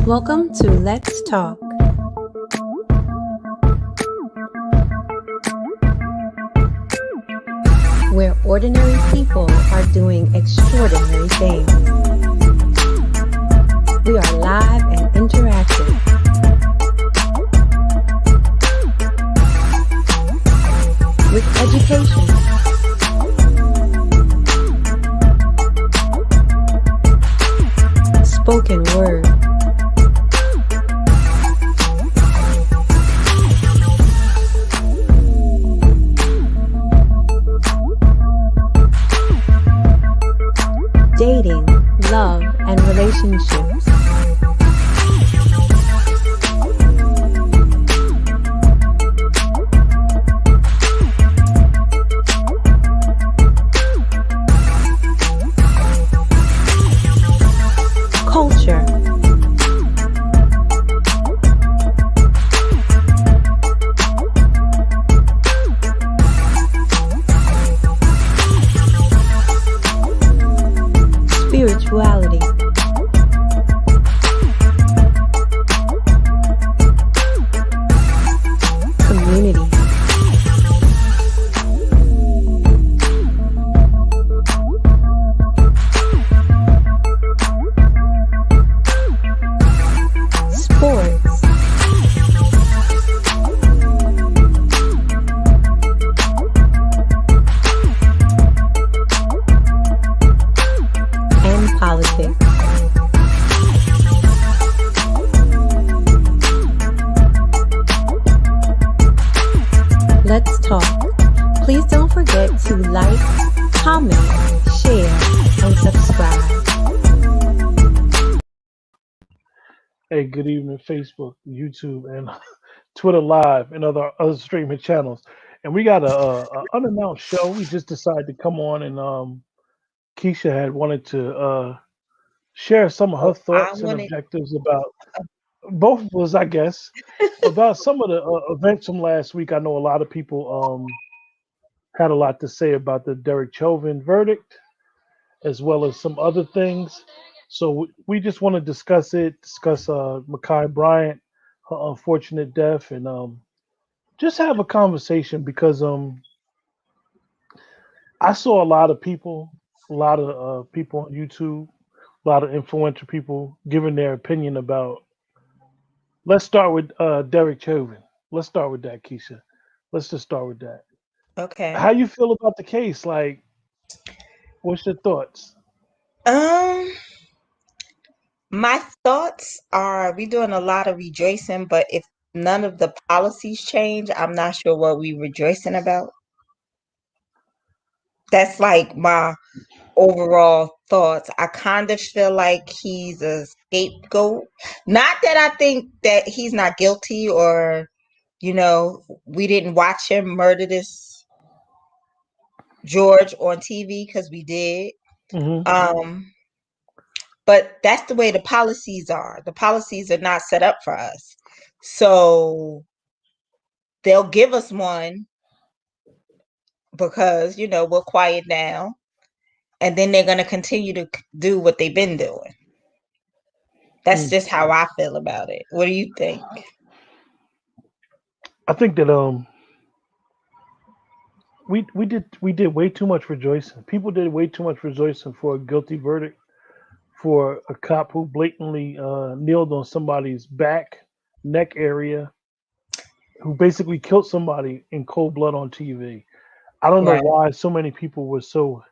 Welcome to Let's Talk. Where ordinary people are doing extraordinary things. We are live and interactive. With education, spoken word, dating, love, and relationships. Culture. Spirituality. Community. Sports. And politics. Let's talk. Please don't forget to like, comment, share, and subscribe. Hey, good evening, Facebook, YouTube, and Twitter Live, and other streaming channels. And we got a unannounced show. We just decided to come on, and Keisha had wanted to share some of her Oh, I thoughts and wanted. objectives about both of us, I guess, about some of the events from last week. I know a lot of people had a lot to say about the Derek Chauvin verdict, as well as some other things. So we just want to discuss Makai Bryant, her unfortunate death, and just have a conversation because I saw a lot of people on YouTube, a lot of influential people giving their opinion about. Let's start with Derek Chauvin. Let's start with that, Keisha. Let's just start with that. Okay. How you feel about the case? Like, what's your thoughts? Um, my thoughts are we doing a lot of rejoicing, but if none of the policies change, I'm not sure what we rejoicing about. That's like my overall thoughts. I kind of feel like he's a scapegoat. Not that I think that he's not guilty or, we didn't watch him murder this George on TV because we did. Hmm. Um, But that's the way the policies are. The policies are not set up for us. So they'll give us one because, we're quiet now. And then they're going to continue to do what they've been doing. That's just how I feel about it. What do you think? I think that we did way too much rejoicing. People did way too much rejoicing for a guilty verdict for a cop who blatantly kneeled on somebody's neck area, who basically killed somebody in cold blood on TV. I don't know Right. why so many people were so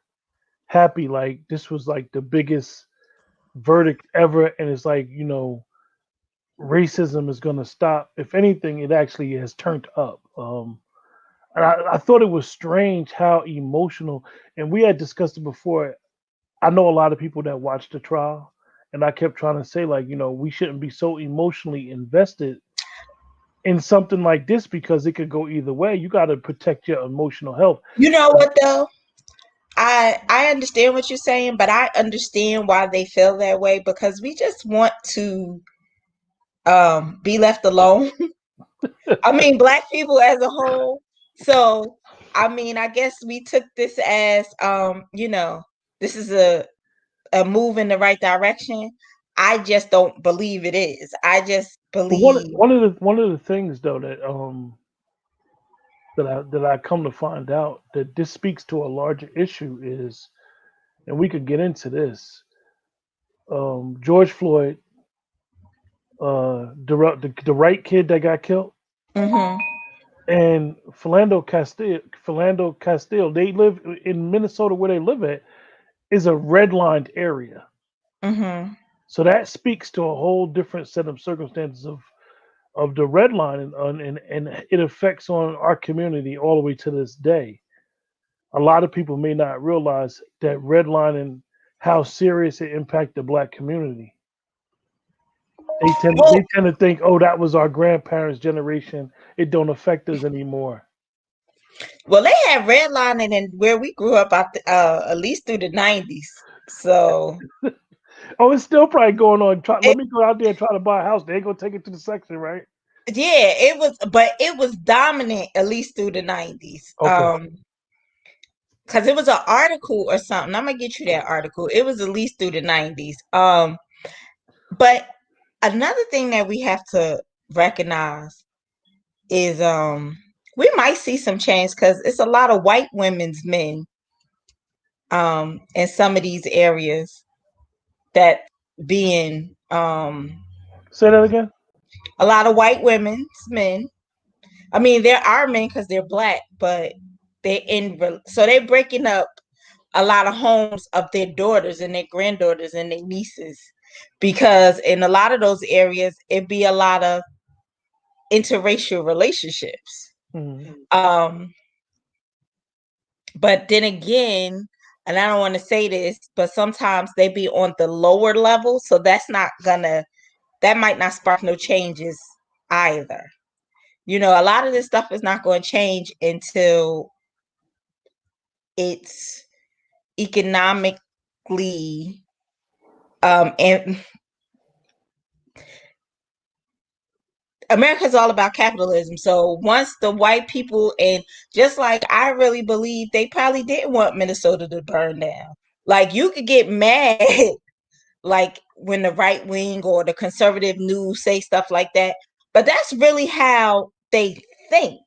happy. Like this was like the biggest verdict ever, and it's like racism is going to stop. If anything, it actually has turned up. And I thought it was strange how emotional, and we had discussed it before. I know a lot of people that watched the trial, and I kept trying to say, like, we shouldn't be so emotionally invested in something like this because it could go either way. You got to protect your emotional health. You know what though? I understand what you're saying, but I understand why they feel that way because we just want to be left alone. I mean, black people as a whole. So, I mean, I guess we took this as this is a move in the right direction. I just don't believe it is. I just But believe. one of the things though that I come to find out that this speaks to a larger issue is, and we could get into this. George Floyd, the right kid that got killed, Mhm. and Philando Castile. They live in Minnesota, where they live at is a redlined area. Mhm. So that speaks to a whole different set of circumstances of the red line, and it affects on our community all the way to this day. A lot of people may not realize that red line and how serious it impacted the black community. They Well, tend to think, oh, that was our grandparents' generation. It don't affect us anymore. well, they had redlining in where we grew up at least through the 90s. So Oh, it's still probably going on. Let it, me go out there and try to buy a house. They ain't gonna take it to the section, right? yeah, it was, but it was dominant at least through the 90s. Okay. Because it was an article or something. I'm gonna get you that article. It was at least through the 90s. But another thing that we have to recognize is we might see some change because it's a lot of white women's men in some of these areas that being Say that again. a lot of white women's men. I mean, there are men because they're black, but so they're breaking up a lot of homes of their daughters and their granddaughters and their nieces because in a lot of those areas it'd be a lot of interracial relationships. Mhm. Um, but then again, and I don't want to say this, but sometimes they be on the lower level, so that might not spark no changes either. You know, a lot of this stuff is not going to change until it's economically and America's all about capitalism. So once the white people, and just like I really believe they probably didn't want Minnesota to burn down. Like you could get mad like when the right wing or the conservative news say stuff like that, but that's really how they think.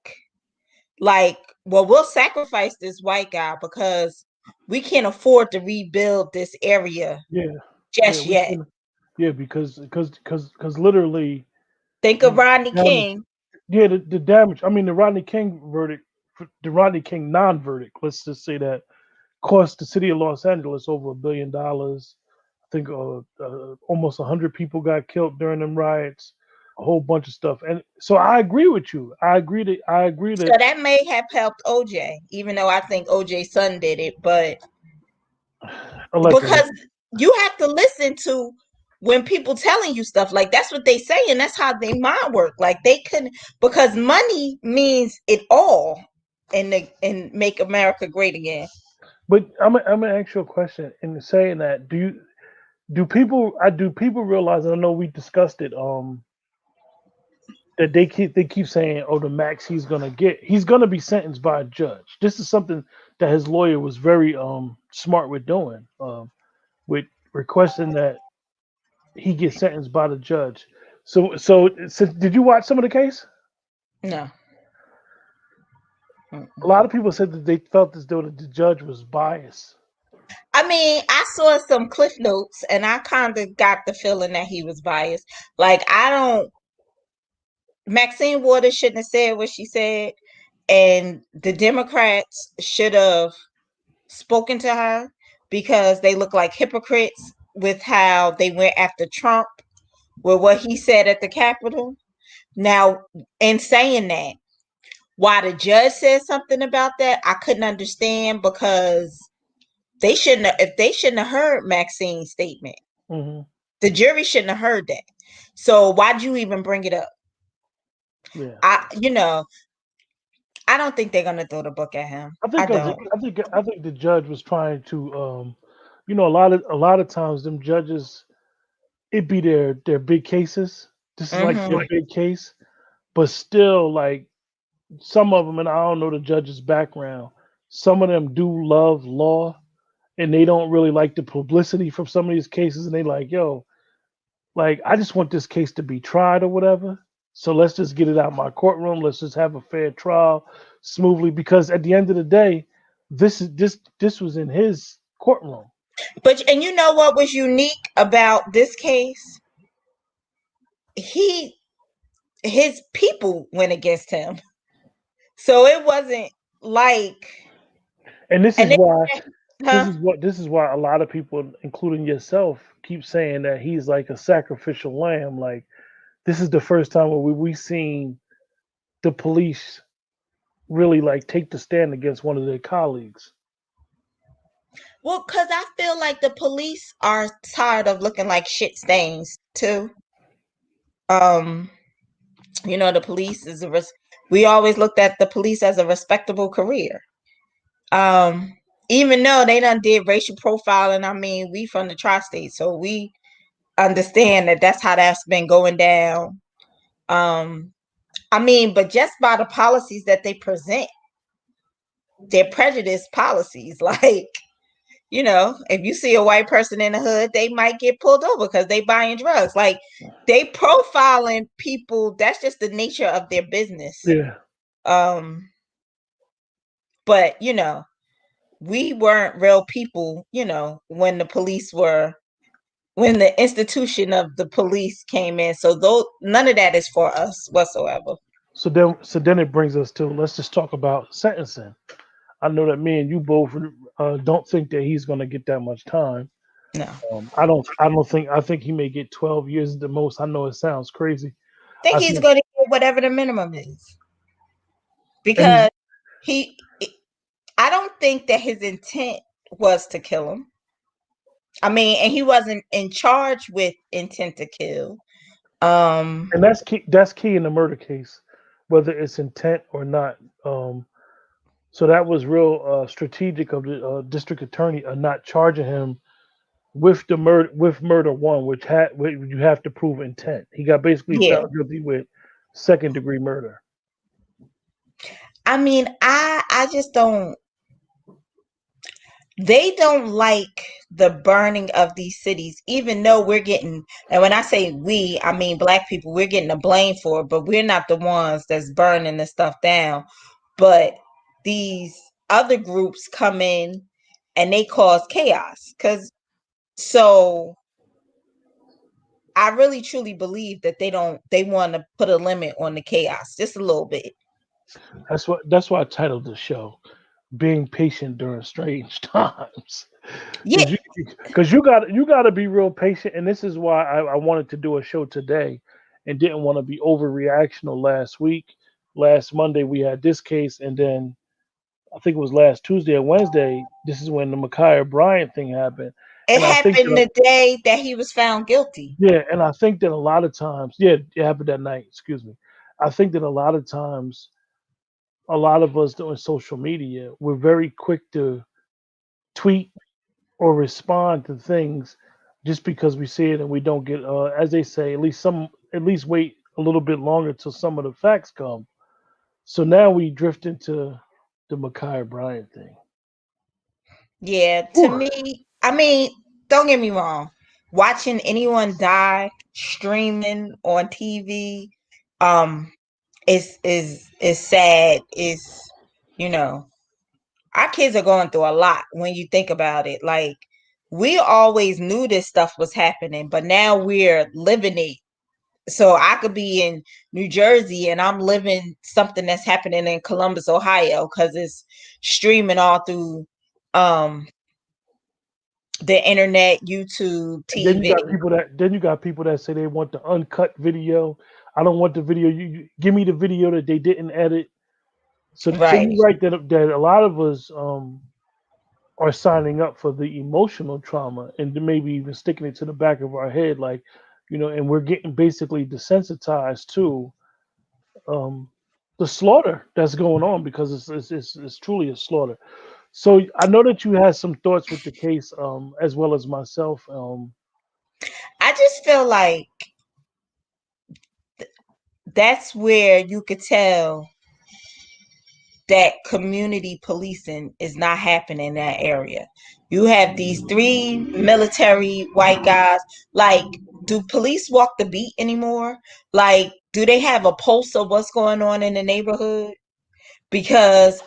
Like, well, we'll sacrifice this white guy because we can't afford to rebuild this area Yeah, yeah, just we yet. can. Yeah, because literally Think of the Rodney damage. King. Yeah, the damage. I mean, the Rodney King verdict, the Rodney King non-verdict. Let's just say that cost the city of Los Angeles over $1 billion. I think almost 100 people got killed during them riots. A whole bunch of stuff, and so I agree with you. I agree that So that may have helped OJ, even though I think OJ's son did it, but allegedly, because you have to listen to when people telling you stuff like that's what they say and that's how they mind work. Like they couldn't, because money means it all and make America great again. but I'm gonna ask you a question. In saying that, do people realize? I know we discussed it. That they keep saying, "Oh, the max he's gonna be sentenced by a judge." This is something that his lawyer was very smart with doing, with requesting that he get sentenced by the judge. So did you watch some of the case? No. A lot of people said that they felt as though the judge was biased. I mean, I saw some cliff notes and I kind of got the feeling that he was biased. Like I don't Maxine Waters shouldn't have said what she said, and the Democrats should have spoken to her because they look like hypocrites with how they went after Trump with what he said at the Capitol. Now, in saying that, why the judge said something about that, I couldn't understand because if they shouldn't have heard Maxine's statement. Hmm. The jury shouldn't have heard that. So why'd you even bring it up? Yeah, I don't think they're gonna throw the book at him. I I think don't. I think the judge was trying to, a lot of times them judges, it be their big cases. This is like their Hmm. big case, but still, like some of them, and I don't know the judge's background. Some of them do love law, and they don't really like the publicity from some of these cases, and they like, yo, Like, I just want this case to be tried or whatever. So let's just get it out of my courtroom. Let's just have a fair trial smoothly. Because at the end of the day, this was in his courtroom. But and you know what was unique about this case? His people went against him. So it wasn't like And this and is they, why huh? this is why a lot of people, including yourself, keep saying that he's like a sacrificial lamb. Like, this is the first time where we seen the police really like take the stand against one of their colleagues. Well, because I feel like the police are tired of looking like shit stains too. Um, the police is we always looked at the police as a respectable career. Um, Even though they done did racial profiling, I mean, we from the tri-state, so we understand that that's how that's been going down. I mean, but just by the policies that they present, their prejudice policies, like, if you see a white person in the hood, they might get pulled over because they buying drugs. Like, they profiling people. That's just the nature of their business. Yeah. But we weren't real people, when the institution of the police came in. So none of that is for us whatsoever. So then it brings us to, let's just talk about sentencing. I know that me and you both don't think that he's going to get that much time. No. I think he may get 12 years at the most. I know it sounds crazy. I think he's going to get whatever the minimum is. Because I don't think that his intent was to kill him. I mean, and he wasn't in charge with intent to kill. And that's key in the murder case, whether it's intent or not. So that was real strategic of the district attorney not charging him with the murder one, which you have to prove intent. He got basically found guilty with second degree murder. I mean, I just don't. They don't like the burning of these cities, even though we're getting, and when I say we, I mean Black people, we're getting the blame for it, but we're not the ones that's burning the stuff down. But these other groups come in and they cause chaos. So I really truly believe that they want to put a limit on the chaos just a little bit. That's why I titled the show "Being Patient During Strange Times." Yeah, because you got to be real patient, and this is why I wanted to do a show today, and didn't want to be overreactional last week. Last Monday we had this case, and then I think it was last Tuesday or Wednesday. This is when the Ma'Khia Bryant thing happened. It happened the day that he was found guilty. Yeah, and I think that a lot of times, it happened that night. Excuse me. I think that a lot of times, a lot of us doing social media, we're very quick to tweet or respond to things just because we see it, and we don't get, as they say, at least wait a little bit longer till some of the facts come. So now we drift into the Ma'Khia Bryant thing. Yeah, to me, I mean, don't get me wrong. Watching anyone die streaming on TV, is sad. Our kids are going through a lot when you think about it. Like, we always knew this stuff was happening, but now we're living it. So I could be in New Jersey and I'm living something that's happening in Columbus, Ohio, because it's streaming all through the internet, YouTube, TV. Then you got people that say they want the uncut video. I don't want the video. You give me the video that they didn't edit. So you're right that a lot of us are signing up for the emotional trauma and maybe even sticking it to the back of our head, like, and we're getting basically desensitized to the slaughter that's going on, because it's truly a slaughter. So I know that you had some thoughts with the case, as well as myself. I just feel like that's where you could tell that community policing is not happening in that area. You have these 3 military white guys. Like, do police walk the beat anymore? Like, do they have a pulse of what's going on in the neighborhood? Because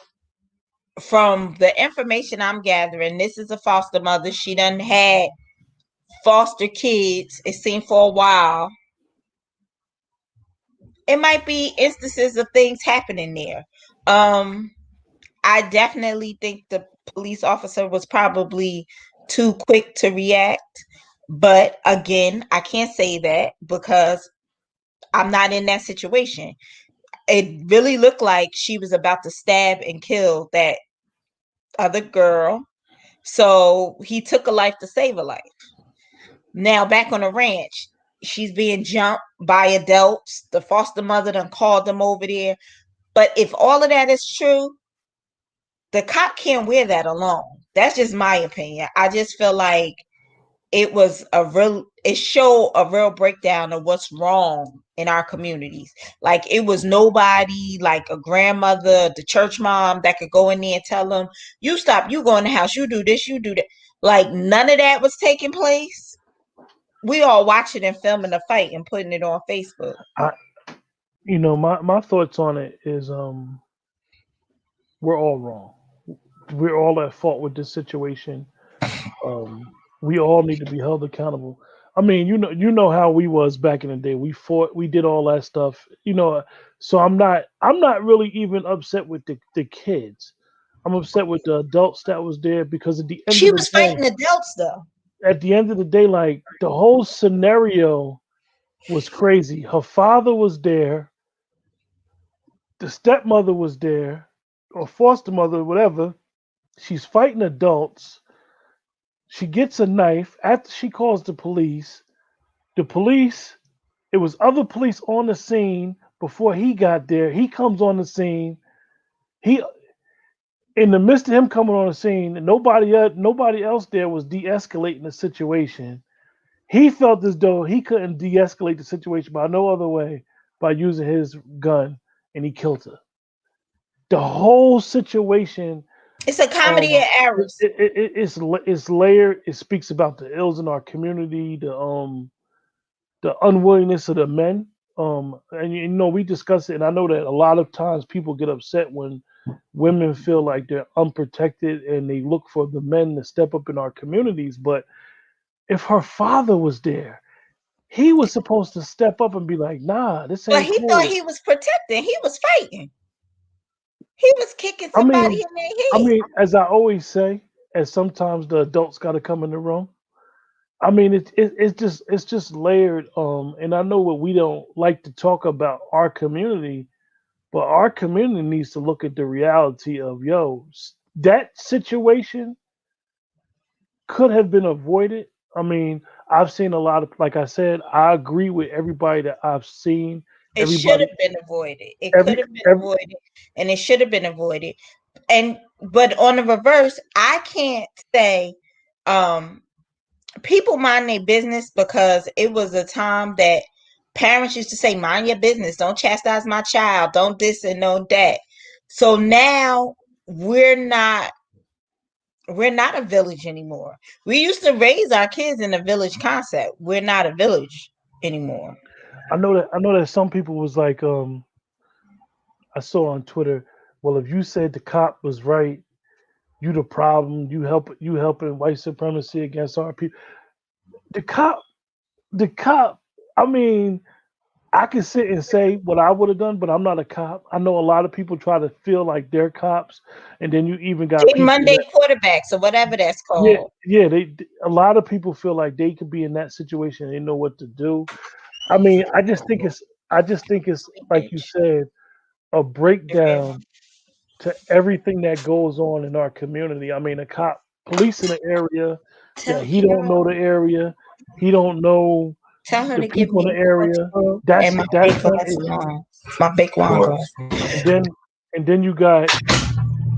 from the information I'm gathering, this is a foster mother. She done had foster kids, it seemed, for a while. It might be instances of things happening there. I definitely think the police officer was probably too quick to react. But again, I can't say that because I'm not in that situation. It really looked like she was about to stab and kill that other girl. So he took a life to save a life. Now back on the ranch, she's being jumped by adults. The foster mother done called them over there. But if all of that is true, the cop can't wear that alone. That's just my opinion. I just feel like it showed a real breakdown of what's wrong in our communities. Like, it was nobody, like a grandmother, the church mom, that could go in there and tell them, you stop, you go in the house, you do this, you do that. Like, none of that was taking place. We all watching and filming the fight and putting it on Facebook. My thoughts on it is we're all wrong. We're all at fault with this situation. We all need to be held accountable. I mean, you know how we was back in the day. We fought, we did all that stuff. So I'm not really even upset with the kids. I'm upset with the adults that was there because She was fighting adults, though. at the end of the day, like the whole scenario was crazy. Her father was there, the stepmother was there, or foster mother, whatever. She's fighting adults. She gets a knife after she calls the police. The police, it was other police on the scene before he got there. He comes on the scene. He, in the midst of him coming on the scene, nobody else there was de-escalating the situation. He felt as though he couldn't de-escalate the situation by no other way by using his gun, and he killed her. The whole situation, It's a comedy of errors. it's layered. It speaks about the ills in our community, the unwillingness of the men. And we discuss it, and I know that a lot of times people get upset when women feel like they're unprotected and they look for the men to step up in our communities. But if her father was there, he was supposed to step up and be like, "Nah, this But ain't he cool." thought he was protecting. He was fighting. He was kicking I somebody mean, in their head. as I always say, and sometimes the adults got to come in the room. I mean, it's just layered. And I know what we don't like to talk about our community, but our community needs to look at the reality of that situation could have been avoided. I mean, I've seen a lot of, like I said, I agree with everybody that I've seen. It should Everybody, have been avoided. It every, could have been every avoided, and it should have been avoided. But on the reverse, I can't say people mind their business, because it was a time that parents used to say, mind your business, don't chastise my child, don't this and don't that. So now we're not a village anymore. We used to raise our kids in a village concept. We're not a village anymore. I know that some people was like, I saw on Twitter, well, if you said the cop was right, you the problem, you helping white supremacy against our people. The cop, the cop. I mean, I can sit and say what I would have done, but I'm not a cop. I know a lot of people try to feel like they're cops, and then you even got They people Monday that, quarterbacks or whatever that's yeah, called. yeah, a lot of people feel like they could be in that situation. They know what to do. I mean, I just think it's like you said, a breakdown to everything that goes on in our community. I mean, a cop policing an area Tell that he don't know the area, he don't know her the to give people me in the area. water That's and my that's big one glass of issue. wine. My big wine glass. And then you got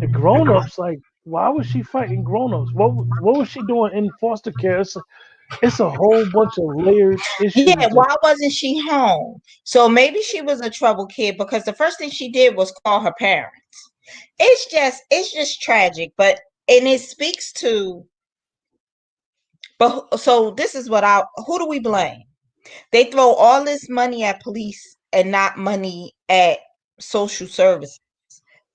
the grown-ups. Like, why was she fighting grown-ups? What was she doing in foster care? It's a whole bunch of layered Yeah, issues. why wasn't she home? So maybe she was a trouble kid, because the first thing she did was call her parents. It's just tragic, and it speaks to. But so this is who do we blame? They throw all this money at police and not money at social services,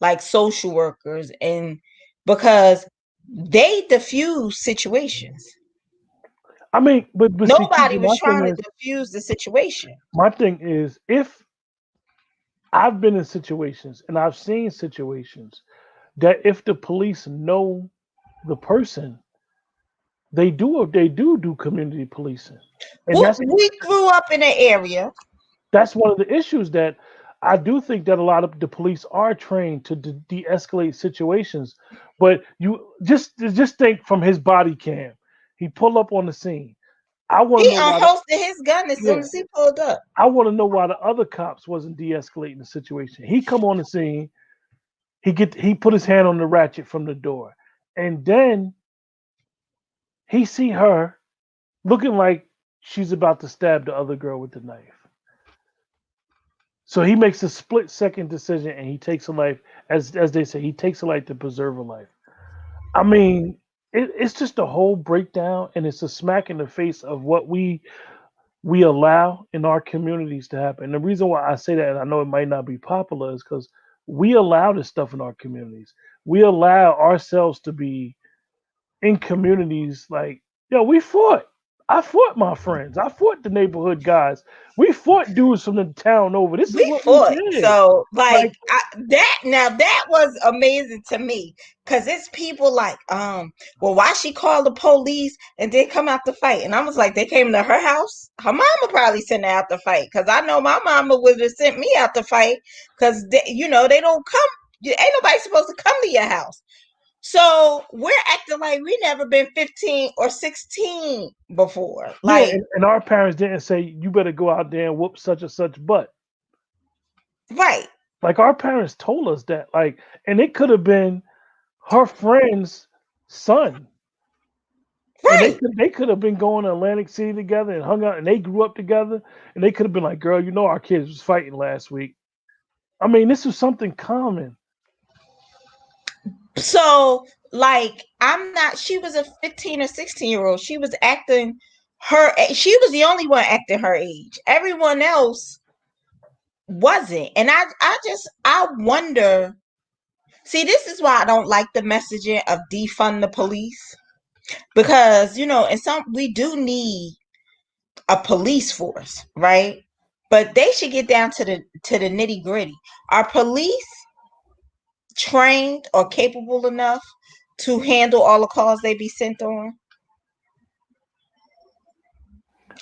like social workers, and because they diffuse situations. I mean, but see, Nobody Keisha, was trying to diffuse the situation. my thing is, if I've been in situations and I've seen situations that if the police know the person, they do community policing, and We grew up in an area. that's one of the issues that I do think that a lot of the police are trained to de-escalate situations. But you just think from his body cam, he pull up on the scene. I want He to know why. unholstered his gun as soon Yeah, as he pulled up. I want to know why the other cops wasn't de-escalating the situation. He come on the scene. He put his hand on the ratchet from the door, and then he see her looking like she's about to stab the other girl with the knife. So he makes a split second decision and he takes a life, as they say, he takes a life to preserve a life. I mean, it's just a whole breakdown, and it's a smack in the face of what we allow in our communities to happen. And the reason why I say that, and I know it might not be popular, is because we allow this stuff in our communities. We allow ourselves to be in communities like, yo, we fought. I fought my friends. I fought the neighborhood guys. We fought dudes from the town over. This is We what we fought. did. So Like, that was amazing to me, because it's people like, well, why she called the police and then come out to fight? And I was like, they came to her house. Her mama probably sent her out to fight, because I know my mama would have sent me out to fight, because they don't come. Ain't nobody supposed to come to your house. So we're acting like we never been 15 or 16 before. yeah, Like, and our parents didn't say you better go out there and whoop such and such butt. right, Like our parents told us that. Like, and it could have been her friend's son. And right. they could have been going to Atlantic City together and hung out, and they grew up together, and they could have been like, "Girl, you know our kids was fighting last week." I mean, this was something common. So, like, she was a 15 or 16-year-old. She was acting she was the only one acting her age. Everyone else wasn't. And I wonder, see, this is why I don't like the messaging of defund the police. Because, we do need a police force, right? But they should get down to the nitty gritty. Are police trained or capable enough to handle all the calls they be sent on?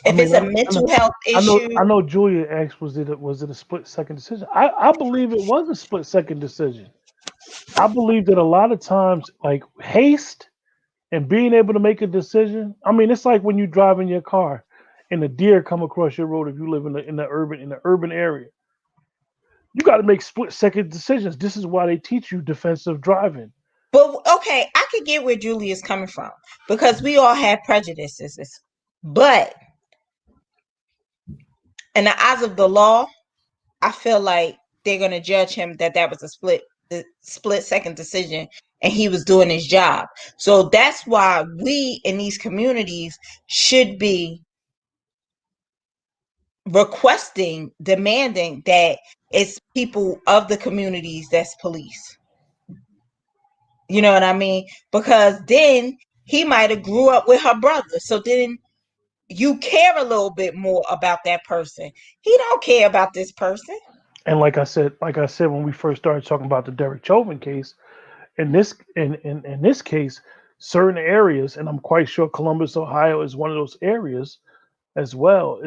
If it's a mental health issue, I know. Julia asked, was it a split second decision? I believe it was a split second decision. I believe that a lot of times, like haste and being able to make a decision. I mean, it's like when you drive in your car and a deer come across your road if you live in the urban area. You got to make split second decisions. This is why they teach you defensive driving. but okay, I could get where Julia's coming from, because we all have prejudices. But in the eyes of the law, I feel like they're gonna judge him that was a split second decision, and he was doing his job. So that's why we in these communities should be requesting, demanding that it's people of the communities that's police. You know what I mean? Because then he might have grew up with her brother. So then you care a little bit more about that person. He don't care about this person. And like I said when we first started talking about the Derek Chauvin case, in this case, certain areas, and I'm quite sure Columbus, Ohio, is one of those areas as well.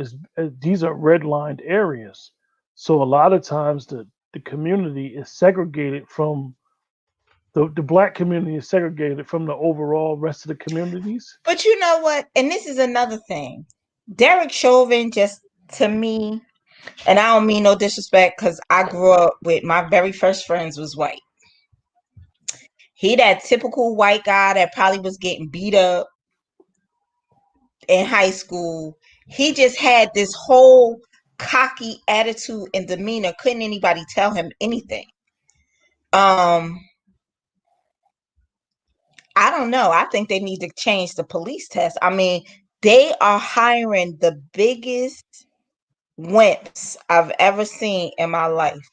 These are redlined areas, so a lot of times the community is segregated from the black community is segregated from the overall rest of the communities. But you know what? And this is another thing. Derek Chauvin, just to me, and I don't mean no disrespect, because I grew up with my very first friends was white. He that typical white guy that probably was getting beat up in high school. He just had this whole cocky attitude and demeanor. Couldn't anybody tell him anything? I don't know. I think they need to change the police test. I mean, They are hiring the biggest wimps I've ever seen in my life.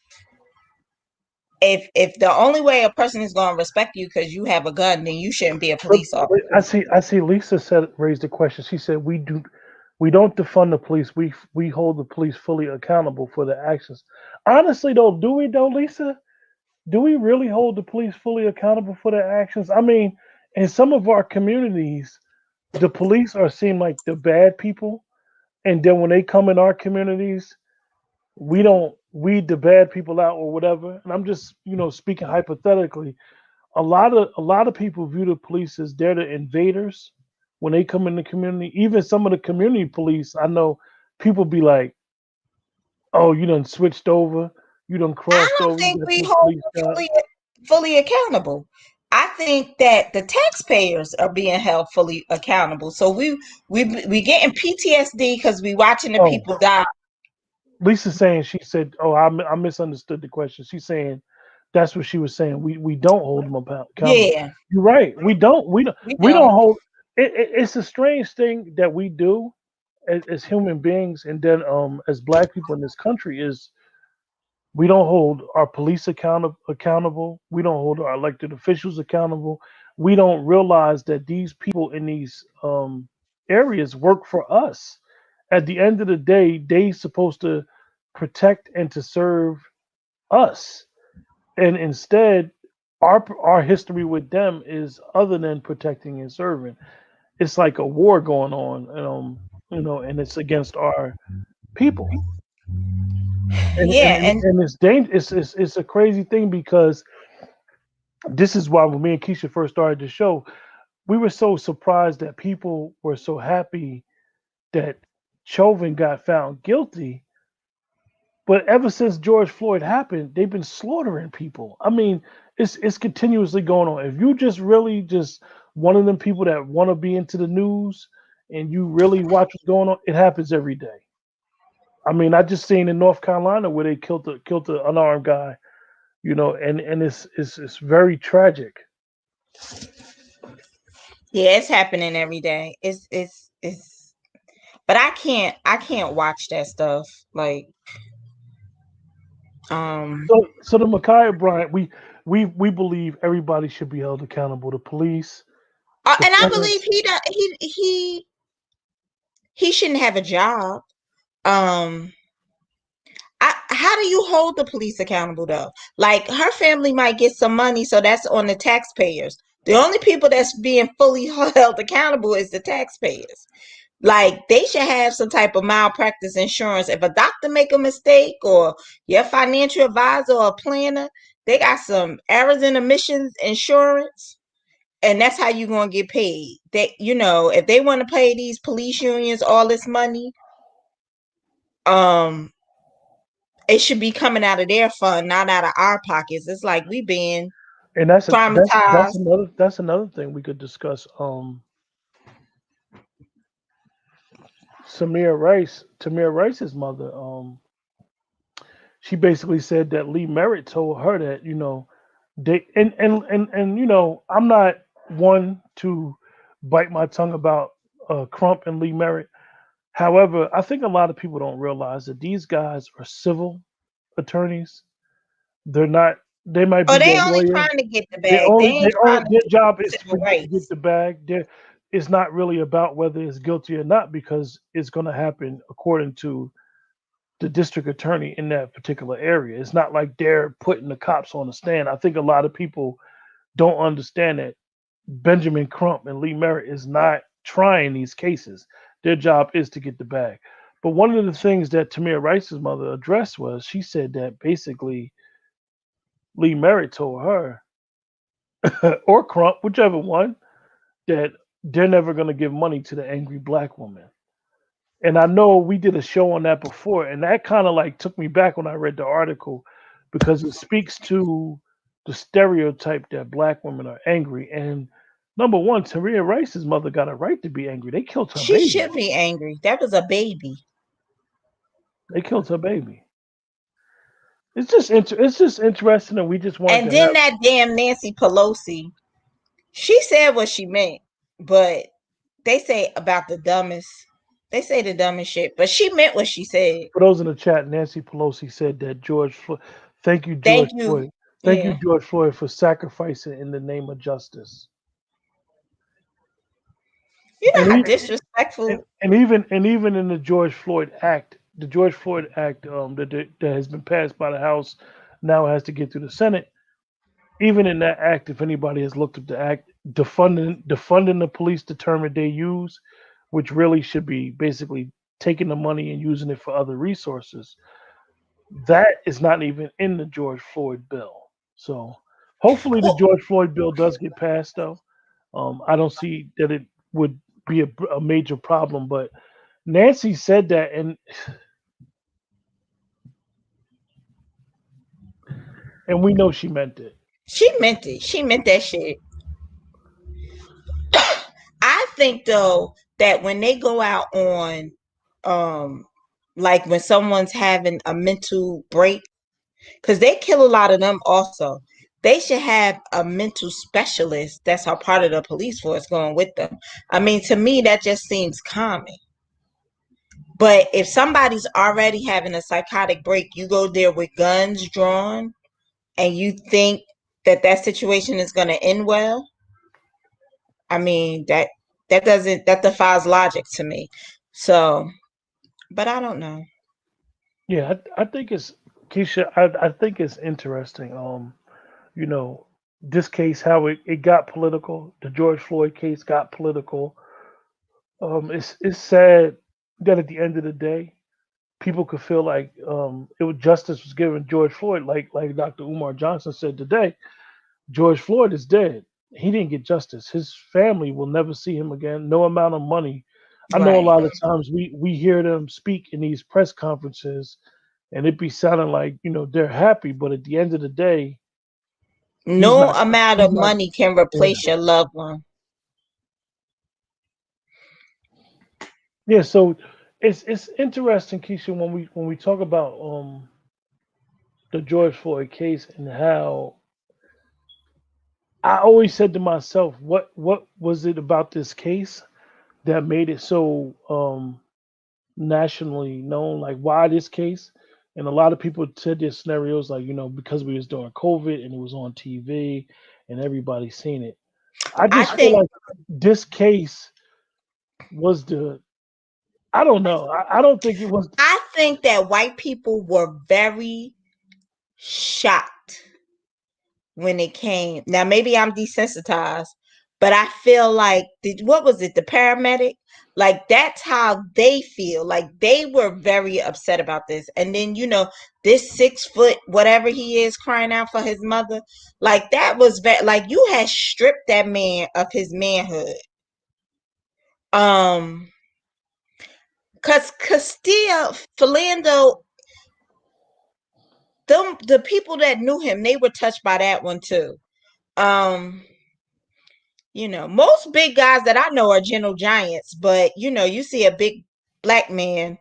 If the only way a person is going to respect you because you have a gun, then you shouldn't be a But police officer. I see. Lisa said raised a question. She said we don't defund the police. We hold the police fully accountable for their actions. Honestly, though, do we though, Lisa? Do we really hold the police fully accountable for their actions? I mean, in some of our communities, the police are seen like the bad people, and then when they come in our communities, we don't weed the bad people out or whatever. And I'm just, speaking hypothetically. A lot of people view the police as they're the invaders when they come in the community. Even some of the community police, I know people be like, "Oh, you done switched over, you done I crossed don't over, you think got we this hold police them job." fully accountable. I think that the taxpayers are being held fully accountable. So we getting PTSD because we watching the Oh, people die. Lisa's saying she said, "Oh, I misunderstood the question." She's saying that's what she was saying. We don't hold them accountable. Yeah, You're right. We don't. we We don't don't. hold. It's a strange thing that we do as human beings, and then as Black people in this country is we don't hold our police accountable. We don't hold our elected officials accountable. We don't realize that these people in these areas work for us. At the end of the day, they supposed to protect and to serve us, and instead, our history with them is other than protecting and serving. It's like a war going on, and it's against our people. And Yeah, and, and and it's dangerous. It's a crazy thing because this is why when me and Keisha first started the show, we were so surprised that people were so happy that Chauvin got found guilty. But ever since George Floyd happened, they've been slaughtering people. I mean, it's continuously going on. If you just really just one of them people that want to be into the news and you really watch what's going on, it happens every day. I mean, I just seen in North Carolina where they killed the unarmed guy, and it's very tragic. yeah, it's happening every day. It's. But I can't watch that stuff. Like, um, So the Micaiah Bryant, we believe everybody should be held accountable. The police, the and I believe parents, he shouldn't have a job. Um, how do you hold the police accountable though? Like her family might get some money, so that's on the taxpayers. The only people that's being fully held accountable is the taxpayers. Like they should have some type of malpractice insurance. If a doctor make a mistake or your financial advisor or planner, they got some errors and omissions insurance, and that's how you're gonna get paid. If they want to pay these police unions all this money, um, it should be coming out of their fund, not out of our pockets. It's like we being and that's traumatized. another thing we could discuss. Tamir Rice's mother, she basically said that Lee Merritt told her that they and I'm not one to bite my tongue about Crump and Lee Merritt. However, I think a lot of people don't realize that these guys are civil attorneys. They're not. They might Oh, be they your only lawyer. trying to get the They bag. They only, they ain't only, trying to their get job is civil to get rights. the bag. It's not really about whether it's guilty or not because it's going to happen according to the district attorney in that particular area. It's not like they're putting the cops on the stand. I think a lot of people don't understand that Benjamin Crump and Lee Merritt is not trying these cases. Their job is to get the bag. But one of the things that Tamir Rice's mother addressed was she said that basically Lee Merritt told her, or Crump, whichever one, that they're never going to give money to the angry black woman. And I know we did a show on that before, and that kind of like took me back when I read the article because it speaks to the stereotype that black women are angry. And number one, Taria Rice's mother got a right to be angry. They killed her She baby. should be angry. That was a baby. They killed her baby. It's just interesting, and we just wanted And to have. then that damn Nancy Pelosi, she said what she meant, but They say about the dumbest. They say the dumbest shit, but she meant what she said. For those in the chat, Nancy Pelosi said that George Floyd. Thank you, Thank George you. Floyd. Thank you, Yeah. George Floyd, for sacrificing in the name of justice. You know And how he, disrespectful. and even in the George Floyd Act, that has been passed by the House now has to get through the Senate. Even in that act, if anybody has looked at the act, defunding the police determined they use, which really should be basically taking the money and using it for other resources, that is not even in the George Floyd bill. So hopefully the Well, George Floyd bill does get passed, though. I don't see that it would be a major problem, but Nancy said that, and we know she meant it. she meant it. She meant that shit. I think though that when they go out on um like when someone's having a mental break, because they kill a lot of them also, they should have a mental specialist that's a part of the police force going with them. I mean, to me that just seems common. But if somebody's already having a psychotic break, you go there with guns drawn and you think that that situation is going to end well. I mean, that defies logic to me. So, but I don't know. Yeah, I think it's Keisha. I think it's interesting. You know, this case, how it got political. The George Floyd case got political. It's sad that at the end of the day, people could feel like justice was given George Floyd, like Dr. Umar Johnson said today. George Floyd is dead. He didn't get justice. His family will never see him again. No amount of money. I know a Right. lot of times we hear them speak in these press conferences, and it be sounding like they're happy, but at the end of the day, he's No not. amount He's of not. money can Yeah. replace your loved one. Yeah. So it's interesting, Keisha, when we talk about the George Floyd case and how I always said to myself, what was it about this case that made it so nationally known? Like, why this case? And a lot of people said their scenarios like, because we was doing COVID and it was on TV and everybody seen it. I I just feel think like this case was I don't know. I don't think it was. I think that white people were very shocked when it came. Now maybe I'm desensitized, but I feel like what was it, the paramedic? Like that's how they feel. Like they were very upset about this. And then this 6 foot whatever he is crying out for his mother. Like that was like you had stripped that man of his manhood. Um, cause Castilla, Philando, the people that knew him, they were touched by that one too. Um, most big guys that I know are gentle giants, but you see a big black man,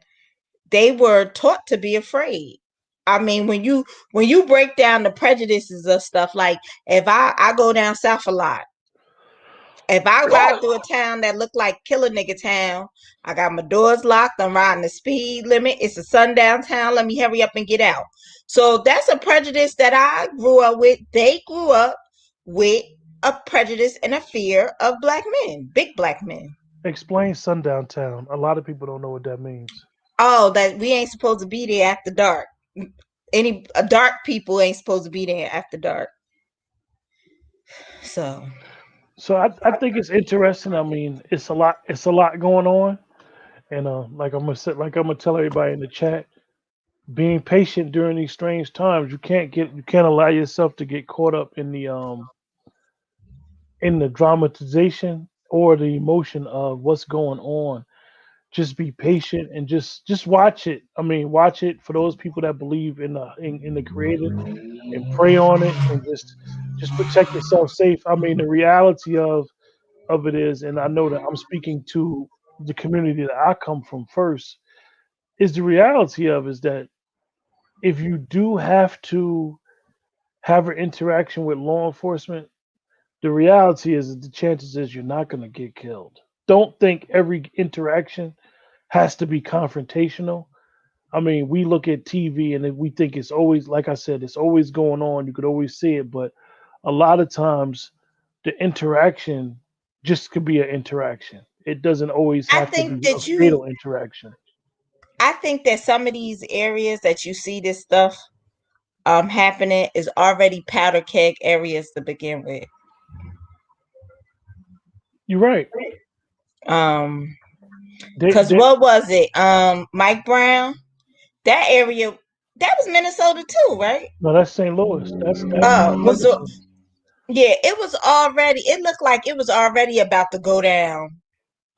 they were taught to be afraid. I mean, when you break down the prejudices of stuff, like if I go down south a lot, if I ride through a town that look like Killer Nigga Town, I got my doors locked, I'm riding the speed limit, it's a sundown town, let me hurry up and get out. So that's a prejudice that I grew up with. They grew up with a prejudice and a fear of black men, big black men. Explain Sundown Town. A lot of people don't know what that means. Oh, that we ain't supposed to be there after dark. Any dark people ain't supposed to be there after dark. So So I think it's interesting. I mean, it's a lot. It's a lot going on, and like I'm gonna tell everybody in the chat, being patient during these strange times. You can't allow yourself to get caught up in the dramatization or the emotion of what's going on. Just be patient and just watch it. I mean, watch it for those people that believe in the creator and pray on it and just protect yourself safe. I mean, the reality of it is, and I know that I'm speaking to the community that I come from first, is the reality of is that if you do have to have an interaction with law enforcement, the reality is that the chances is you're not going to get killed. don't think every interaction has to be confrontational. I mean, we look at TV and we think it's always, like I said, it's always going on. You could always see it, but a lot of times the interaction just could be an interaction. It doesn't always I have to think be a that you fatal interaction. I think that some of these areas that you see this stuff happening is already powder keg areas to begin with. You're right. Um, because They what was it? Mike Brown, that area, that was Minnesota too, right? no, that's St. Louis. That's Missouri. Ferguson. Yeah, it was already. It looked like it was already about to go down.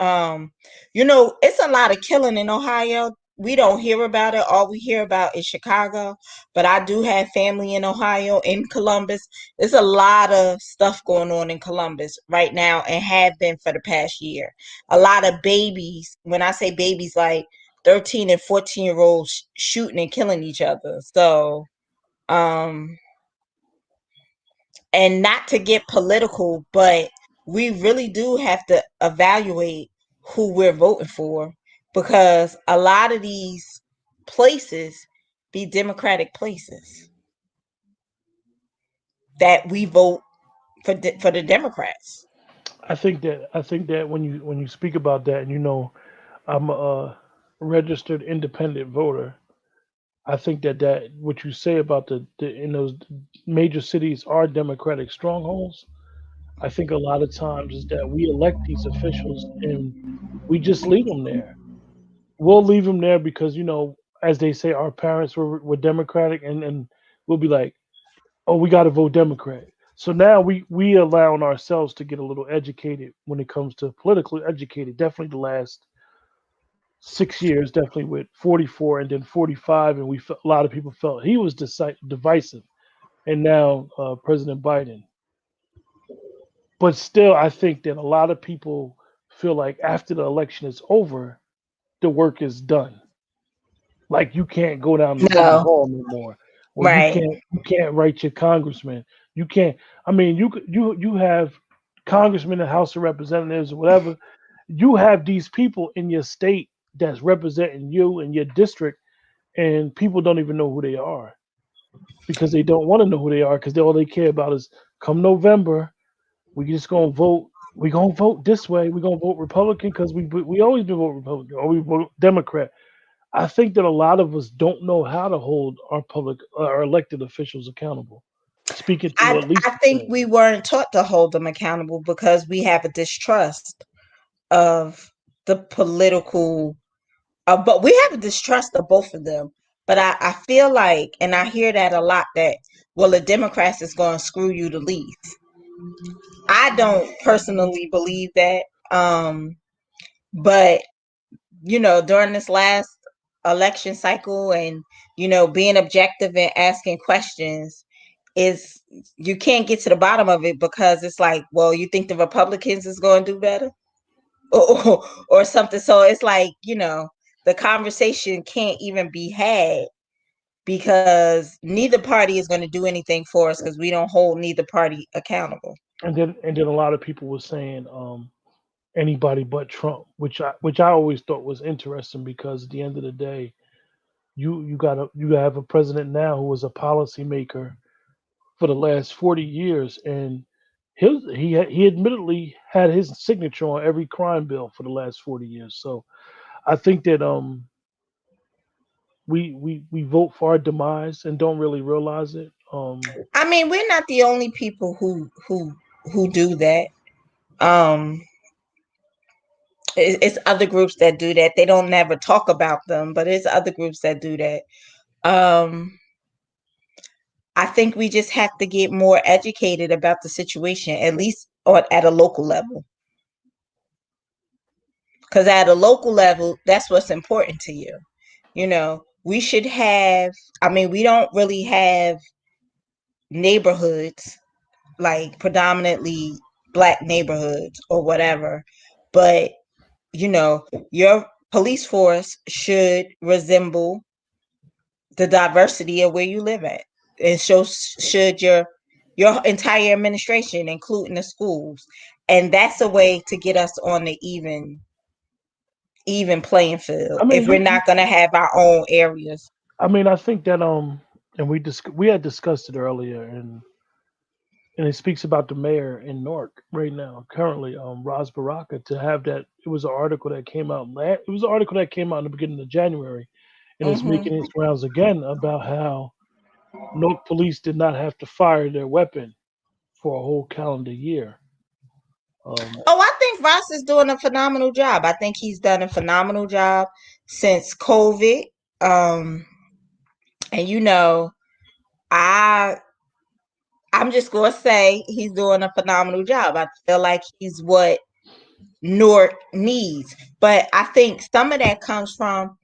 Um, it's a lot of killing in Ohio. We don't hear about it. All we hear about is Chicago. But I do have family in Ohio, in Columbus. There's a lot of stuff going on in Columbus right now and have been for the past year. A lot of babies, when I say babies, like 13 and 14-year-olds shooting and killing each other. So, um, and not to get political, but we really do have to evaluate who we're voting for, because a lot of these places be Democratic places that we vote for the Democrats. I think that when you speak about that, and I'm a registered independent voter. I think that what you say about the in those major cities are Democratic strongholds. I think a lot of times is that we elect these officials and we just leave them there. We'll leave them there because as they say, our parents were Democratic, and we'll be like, oh, we got to vote Democrat. So now we allowing ourselves to get a little educated when it comes to politically educated. Definitely the last 6 years, definitely with 44 and then 45, and a lot of people felt he was divisive, and now President Biden. But still, I think that a lot of people feel like after the election is over, the work is done. Like you can't go down to City No, Hall no more, or you right. can't write your congressman. You can't. I mean, you have congressmen and House of Representatives or whatever. You have these people in your state that's representing you in your district, and people don't even know who they are because they don't want to know who they are because all they care about is come November, we just gonna vote. We gonna vote this way. We gonna vote Republican because we always been vote Republican or we vote Democrat. I think that a lot of us don't know how to hold our elected officials accountable. Speaking to I what Lisa I think said, we weren't taught to hold them accountable because we have a distrust of the political. But we have a distrust of both of them. But I feel like, and I hear that a lot, that, well, the Democrats is going to screw you the least. I don't personally believe that. But, during this last election cycle and, being objective and asking questions, is you can't get to the bottom of it because it's like, well, you think the Republicans is going to do better? Or something. So it's like, the conversation can't even be had because neither party is going to do anything for us because we don't hold neither party accountable. and then a lot of people were saying anybody but Trump, which I always thought was interesting because at the end of the day, you have a president now who was a policymaker for the last 40 years, and he admittedly had his signature on every crime bill for the last 40 years. So I think that we vote for our demise and don't really realize it. I mean, we're not the only people who do that. Um, it's other groups that do that. They don't never talk about them, but it's other groups that do that. Um, I think we just have to get more educated about the situation, at least at a local level. Because at a local level, that's what's important to you. We should have, I mean, we don't really have neighborhoods, like predominantly Black neighborhoods or whatever, but, your police force should resemble the diversity of where you live at. And should your entire administration, including the schools. and that's a way to get us on the even playing field I mean, if we're not going to have our own areas. I think that and we had discussed it earlier, and it speaks about the mayor in Newark right now, currently, Ras Baraka, to have that. It was an article that came out. It was an article that came out in the beginning of January, and it's Hmm. making its rounds again about how Newark police did not have to fire their weapon for a whole calendar year. Oh, I think Ross is doing a phenomenal job. I think he's done a phenomenal job since COVID. Um, and I I'm just gonna say he's doing a phenomenal job. I feel like he's what Newark needs. But I think some of that comes from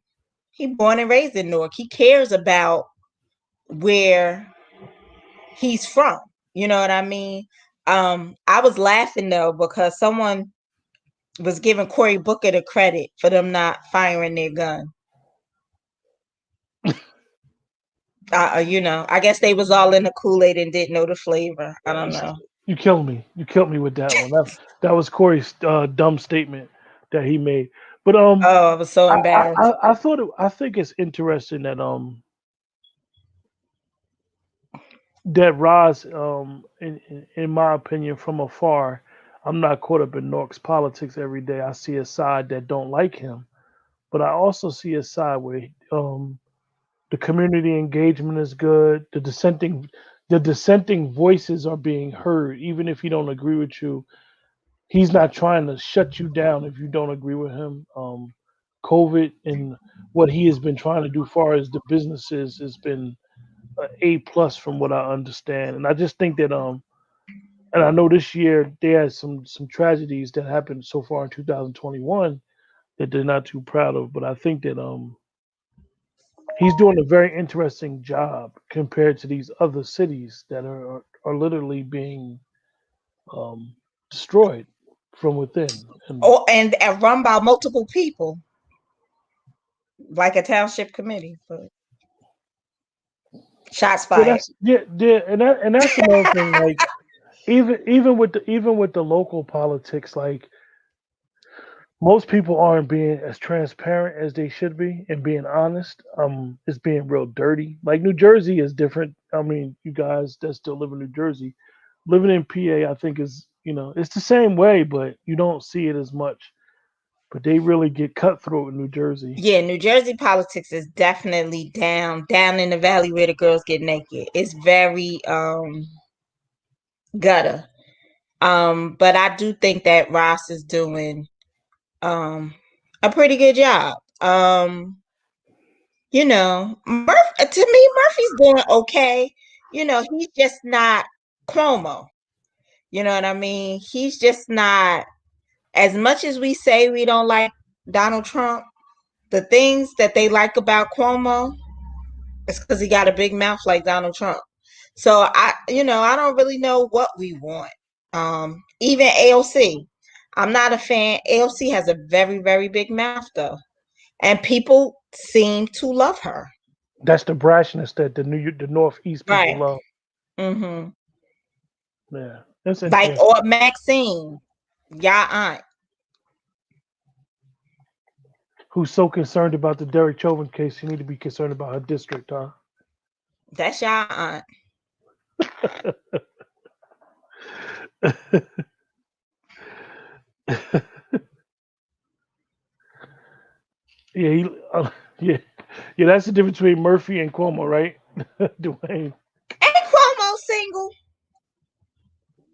he born and raised in Newark. He cares about where he's from. You know what I mean? I was laughing though because someone was giving Cory Booker the credit for them not firing their gun. I guess they was all in the Kool-Aid and didn't know the flavor. I don't know. You killed me. You killed me with that one. That was Corey's dumb statement that he made. But Oh, I was so embarrassed. I think it's interesting that that Roz, in my opinion, from afar, I'm not caught up in Nork's politics every day. I see a side that don't like him, but I also see a side where the community engagement is good. The dissenting voices are being heard, even if he don't agree with you. He's not trying to shut you down if you don't agree with him. COVID and what he has been trying to do, far as the businesses, has been A plus from what I understand. And I just think that and I know this year they had some tragedies that happened so far in 2021 that they're not too proud of. But I think that he's doing a very interesting job compared to these other cities that are literally being um, destroyed from within. And Oh, and run by multiple people, like a township committee. But shots yeah, fired. that's another thing. Like even with the local politics, like most people aren't being as transparent as they should be and being honest. It's being real dirty. Like New Jersey is different. I mean, you guys that still live in New Jersey, living in PA, I think is it's the same way, but you don't see it as much. But they really get cutthroat in New Jersey. Yeah, New Jersey politics is definitely down in the valley where the girls get naked. It's very gutter. But I do think that Ross is doing um a pretty good job. To me, Murphy's doing okay. He's just not Cuomo. You know what I mean? He's just not, as much as we say we don't like Donald Trump, the things that they like about Cuomo is because he got a big mouth like Donald Trump. So I don't really know what we want. Even AOC, I'm not a fan. AOC has a very, very big mouth though, and people seem to love her. That's the brashness that the Northeast people Right. love. Mm-hmm. Yeah, that's Like, interesting. or Maxine, y'all aunt. Who's so concerned about the Derek Chauvin case? You need to be concerned about her district, huh? That's y'all aunt. Yeah, yeah, yeah. That's the difference between Murphy and Cuomo, right? Dwayne, Ain't Cuomo single?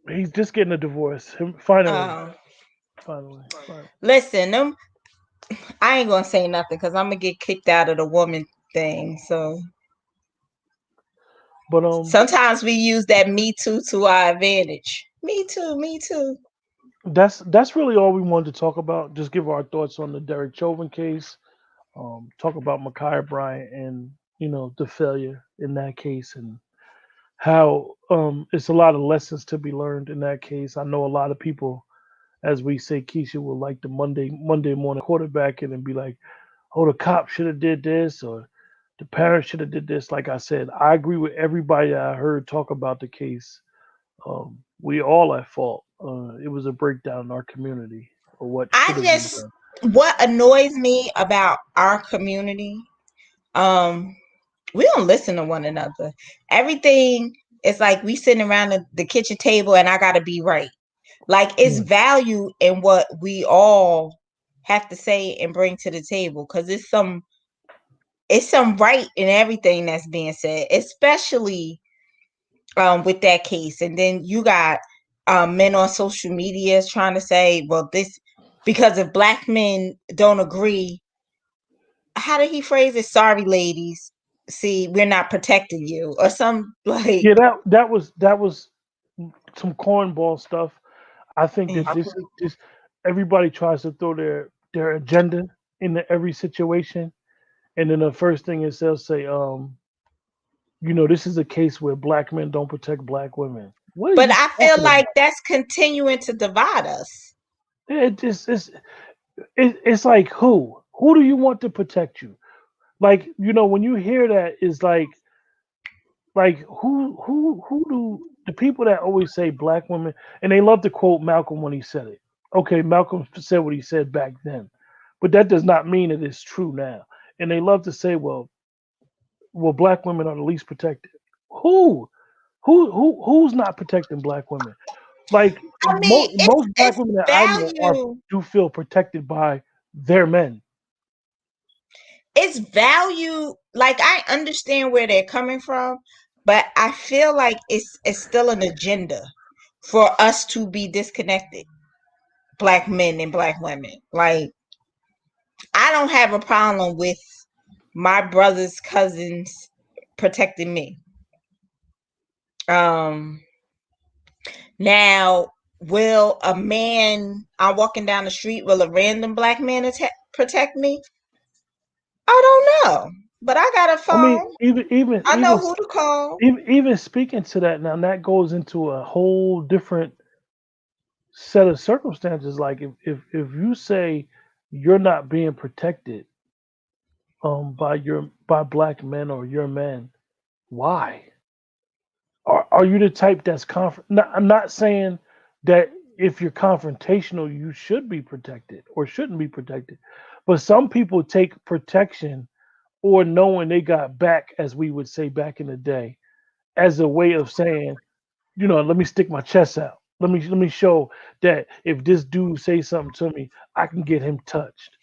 he's just getting a divorce. Finally, Um, finally. Listen, I ain't gonna say nothing because I'm gonna get kicked out of the woman thing. So But sometimes we use that Me Too to our advantage. Me too, me too. that's really all we wanted to talk about. Just give our thoughts on the Derek Chauvin case. Talk about Ma'Khia Bryant and the failure in that case and how it's a lot of lessons to be learned in that case. I know a lot of people, as we say, Keisha will like the Monday morning quarterbacking and be like, "Oh, the cop should have did this," or "The parents should have did this." Like I said, I agree with everybody I heard talk about the case. We all at fault. it was a breakdown in our community or what I should have been just, done. what annoys me about our community, um, we don't listen to one another. Everything is like we sitting around the kitchen table and I gotta be right. Like it's Mm. value in what we all have to say and bring to the table because it's some right in everything that's being said, especially with that case. And then you got men on social media trying to say, well, this because if black men don't agree, how did he phrase it? Sorry, ladies. See, we're not protecting you, or some like. Yeah, that was some cornball stuff. I think that this is just everybody tries to throw their agenda into every situation, and then the first thing is they'll say, this is a case where black men don't protect black women. What are But you I feel talking like about? that's continuing to divide us. It just it's like who do you want to protect you? Like when you hear that, is like who do the people that always say black women, and they love to quote Malcolm when he said it. Okay, Malcolm said what he said back then, but that does not mean it is true now. And they love to say, well, black women are the least protected. Who who's not protecting black women? Like I mean, most black it's women that I know are value. do feel protected by their men. It's value. Like I understand where they're coming from, but I feel like it's still an agenda for us to be disconnected, black men and black women. Like I don't have a problem with my brother's cousins protecting me. Um Now, will a man, I'm walking down the street, will a random black man protect me? I don't know. But I got a I mean, phone. even even I know even who to call. even speaking to that now, that goes into a whole different set of circumstances. Like if you say you're not being protected by black men or your men, why? Are you the type that's I'm not saying that if you're confrontational, you should be protected or shouldn't be protected. But some people take protection or knowing they got back, as we would say back in the day, as a way of saying, let me stick my chest out. Let me show that if this dude say something to me, I can get him touched.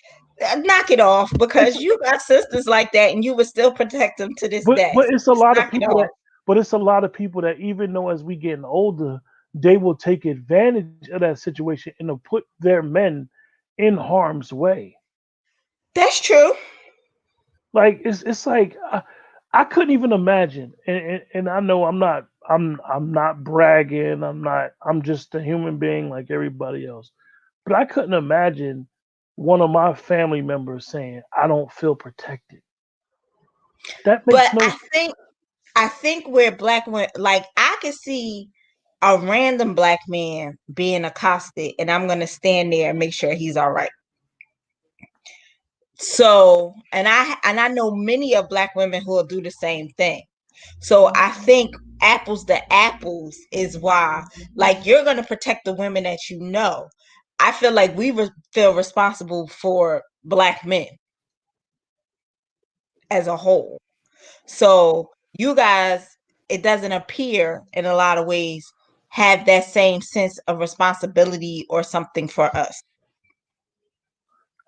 Knock it off It's because you got sisters like that and you would still protect them to this but day. but it's a Just lot of knock it people that off. but it's a lot of people that even though as we getting older, they will take advantage of that situation and to put their men in harm's way. That's true. Like it's like I couldn't even imagine, and I know I'm not bragging. I'm just a human being like everybody else. But I couldn't imagine one of my family members saying I don't feel protected. That But makes no I think we're black women, like I can see a random black man being accosted and I'm gonna stand there and make sure he's all right. So, and I know many of black women who will do the same thing. So I think apples to apples is why, like, you're gonna protect the women that you know. I feel like we feel responsible for black men as a whole. So you guys, it doesn't appear in a lot of ways have that same sense of responsibility or something for us.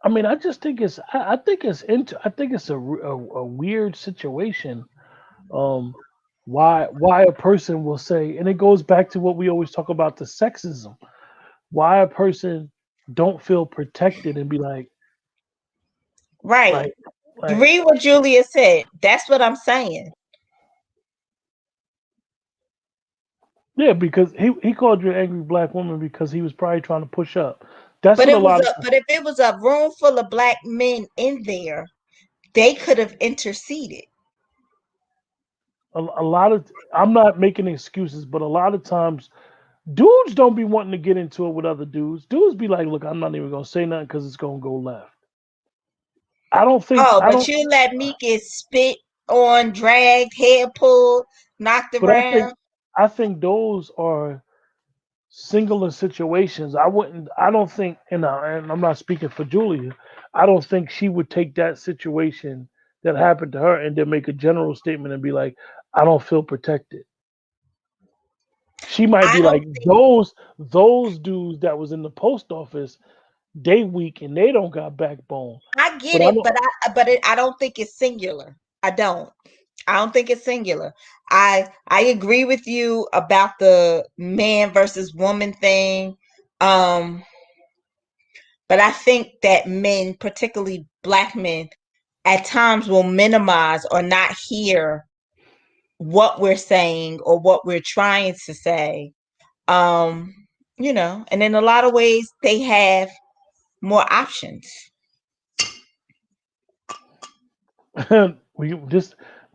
I mean, I just think I think I think it's a weird situation. Um, why a person will say, and it goes back to what we always talk about, the sexism. Why a person don't feel protected and be Right. like like Read what Julia said. That's what I'm saying. yeah, because he called you an angry black woman because he was probably trying to push up. That's what a lot of But if it was a room full of black men in there, they could have interceded. a lot of I'm not making excuses, but a lot of times dudes don't be wanting to get into it with other dudes. Dudes be like, look, I'm not even gonna say nothing because it's gonna go left. Oh, I but don't, you let me get spit on, dragged, head pulled, knocked but around. I think those are singular situations, I don't think, and I'm not speaking for Julia, I don't think she would take that situation that happened to her and then make a general statement and be like, I don't feel protected. She might I be don't like, think those dudes that was in the post office, they weak and they don't got backbone. I But get I it, don't. I don't think it's singular. I don't. I don't think it's singular. I agree with you about the man versus woman thing. Um, but I think that men, particularly black men, at times will minimize or not hear what we're saying or what we're trying to say. Um, and in a lot of ways they have more options. we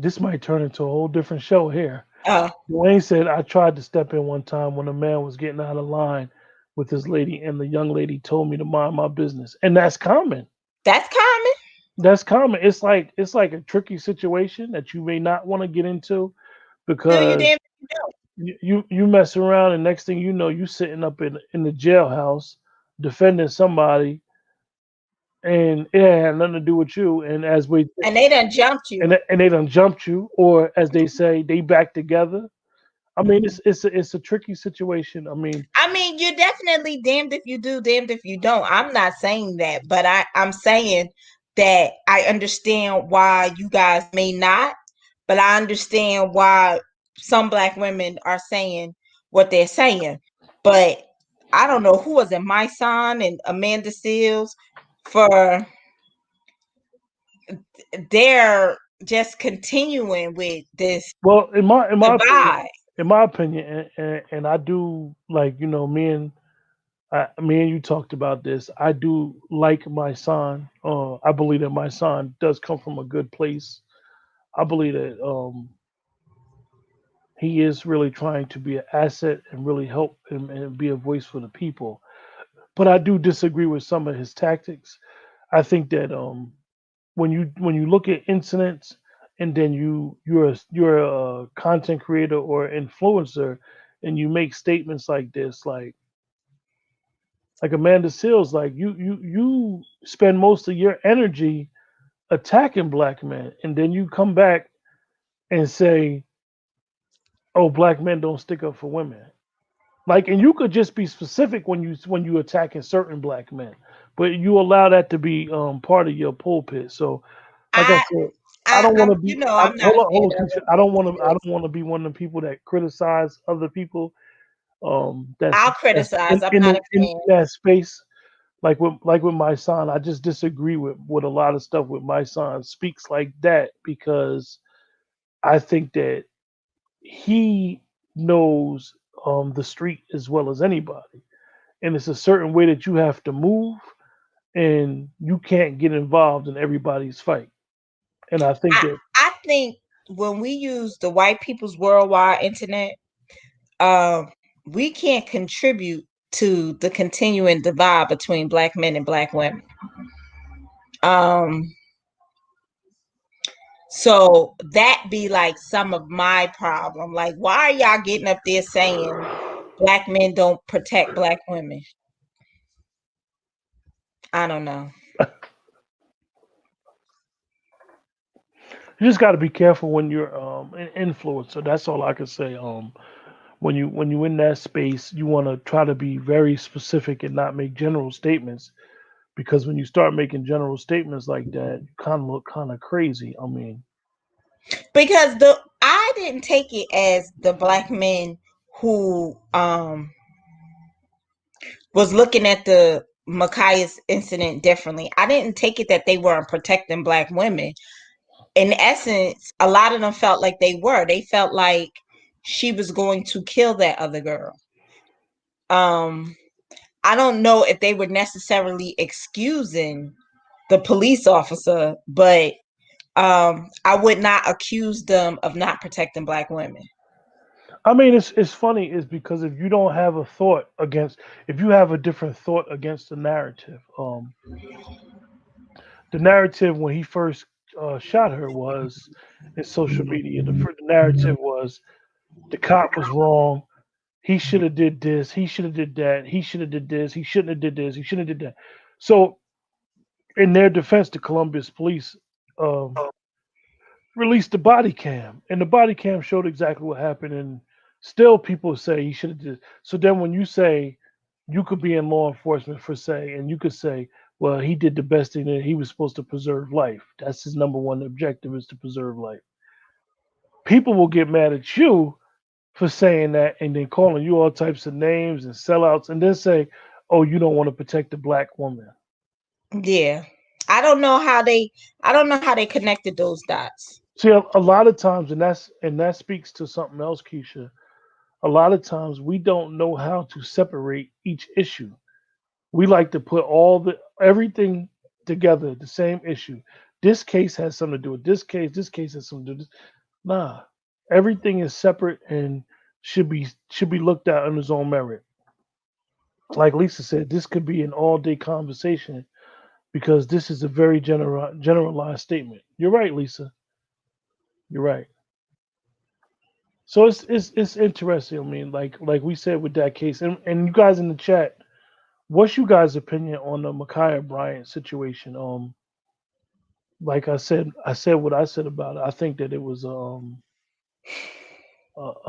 this might turn into a whole different show here. Uh, Dwayne said I tried to step in one time when a man was getting out of line with his lady, and the young lady told me to mind my business, and that's common. that's common. That's common. It's like a tricky situation that you may not want to get into No, you because damn don't. you mess around, and next thing you know, you sitting up in the jailhouse defending somebody, and it had nothing to do with you. And as we And they done jumped you. and they done jumped you, or as they say, they back together. I mean, it's a tricky situation. I mean, I mean, you're definitely damned if you do, damned if you don't. I'm not saying that, but I'm saying that I understand why you guys may not, but I understand why some black women are saying what they're saying. But I don't know who was it, my son and Amanda Seals, for they're just continuing with this well, divide. in my opinion, and I do like me and you talked about this. I do like my son. I believe that my son does come from a good place. I believe that he is really trying to be an asset and really help and be a voice for the people. But I do disagree with some of his tactics. I think that when you look at incidents and then you're a content creator or influencer and you make statements like this, like Amanda Seals, like you spend most of your energy attacking black men, and then you come back and say, "Oh, black men don't stick up for women." Like, and you could just be specific when you attacking certain black men, but you allow that to be part of your pulpit. So, like I I, said, I don't want I'm, to be. I'm not a Hold fan on, of Keisha. I it. don't want to be one of the people that criticize other people. I'll That's criticize. I'm not a in fan. that space. Like with my son, I just disagree with a lot of stuff with my son speaks like that because I think that he knows the street as well as anybody, and it's a certain way that you have to move, and you can't get involved in everybody's fight. And I think I, that I think when we use the white people's worldwide internet, um, we can't contribute to the continuing divide between black men and black women. Um, so that be like some of my problem. Like, why are y'all getting up there saying black men don't protect black women? I don't know. you just got to be careful when you're an influencer. That's all I can say. When you in that space, you want to try to be very specific and not make general statements because when you start making general statements like that, you kind of look kind of crazy. I mean, Because I didn't take it as the black men who was looking at the Machias incident differently. I didn't take it that they weren't protecting black women. In essence, a lot of them felt like they were. They felt like she was going to kill that other girl. Um, I don't know if they were necessarily excusing the police officer, but I would not accuse them of not protecting black women. it's funny is because if you don't have a thought against, if you have a different thought against the narrative when he first shot her was in social media. The narrative was the cop was wrong. He should have did this. He should have did that. He should have did this. He shouldn't have did this. He shouldn't have did that. So, in their defense, the Columbus police um, released the body cam, and the body cam showed exactly what happened. And still, people say he should have did. So then, when you say you could be in law enforcement for say, and you could say, well, he did the best thing that he was supposed to preserve life. That's his number one objective is to preserve life. People will get mad at you for saying that and then calling you all types of names and sellouts and then say, oh, you don't want to protect the black woman. Yeah. I don't know how they connected those dots. See, a lot of times, and that speaks to something else, Keisha. A lot of times we don't know how to separate each issue. We like to put everything together, the same issue. This case has something to do with this case. This case has something to do with this. Nah, everything is separate and should be looked at on its own merit. Like Lisa said, this could be an all day conversation because this is a very generalized statement. You're right, Lisa. You're right. So it's interesting. I mean, like we said with that case, and you guys in the chat, what's you guys' opinion on the Micaiah Bryant situation? Like I said what I said about it. I think that it was a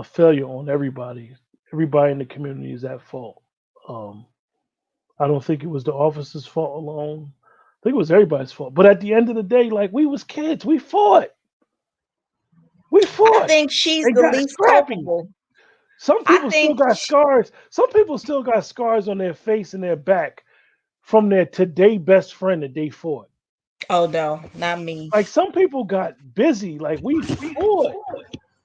failure on everybody. Everybody in the community is at fault. Um, I don't think it was the officers' fault alone. I think it was everybody's fault. But at the end of the day, like we was kids, we fought. We I fought. think she's They the got least scrappy. culpable. Some I people still think got scars. Some people still got scars on their face and their back from their today best friend that they fought. oh no, not me. Like some people got busy. Like we fought.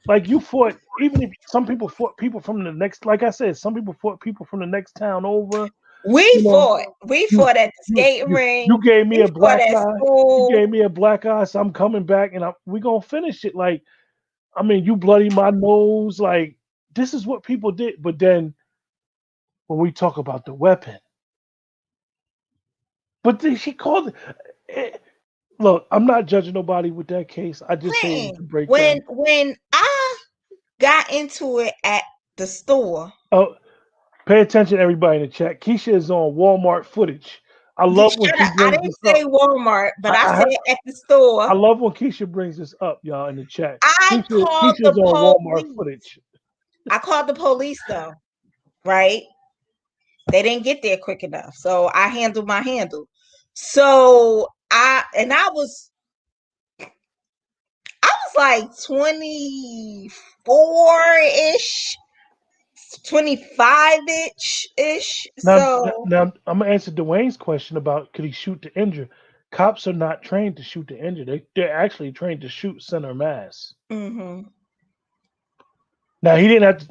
Like you fought. Even if some people fought people from the next. Like I said, some people fought people from the next town over. We You know, fought. We you fought at the you skating you ring. gave me We a fought black at eye. You school. gave me a black eye. So I'm coming back and we gonna finish it. Like I mean, you bloody my nose. Like this is what people did. But then when we talk about the weapon, but then she called it. eh, Look, I'm not judging nobody with that case. I just say it was a Clinton, breakdown. when I got into it at the store, Oh, pay attention, everybody in the chat. Keisha is on Walmart footage. I love when shut she up. I brings didn't this say up. Walmart, but I I, said at the store. I love when Keisha brings this up, y'all, in the chat. I called the Keisha's on Walmart police. footage. I called the police though, right? They didn't get there quick enough. So I handled my handle. So I was like 24-ish, 25-ish. So Now, I'm gonna answer Dwayne's question about could he shoot to injure. Cops are not trained to shoot to injure. They're actually trained to shoot center mass. mhm. Now he didn't have to.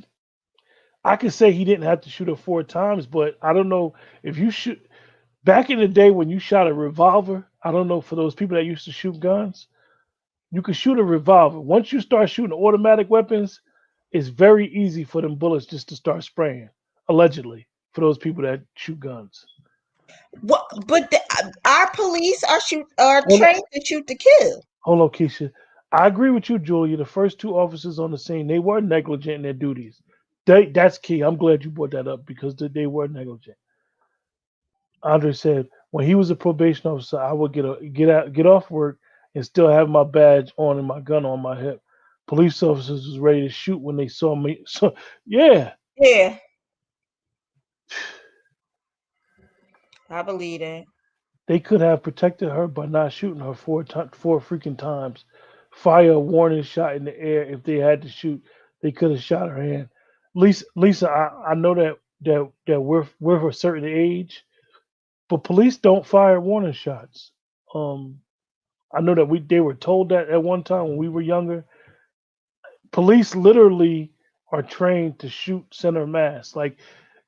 I could say he didn't have to shoot her 4 times, but I don't know if you shoot. Back in the day when you shot a revolver, I don't know for those people that used to shoot guns, you could shoot a revolver. Once you start shooting automatic weapons, it's very easy for them bullets just to start spraying. Allegedly, for those people that shoot guns. What? But our police are Hold on, trained to shoot to kill. hold on, Keisha. I agree with you, Julia. The first 2 officers on the scene, they were negligent in their duties. That's key. I'm glad you brought that up because they were negligent. Andre said when he was a probation officer, I would get off work and still have my badge on and my gun on my hip. Police officers was ready to shoot when they saw me. So yeah, Yeah, I believe that. they could have protected her by not shooting her 4 freaking times. Fire a warning shot in the air. If they had to shoot, they could have shot her hand. Lisa, I know that we're a certain age, but police don't fire warning shots. Um, I know that they were told that at one time when we were younger. Police literally are trained to shoot center mass. Like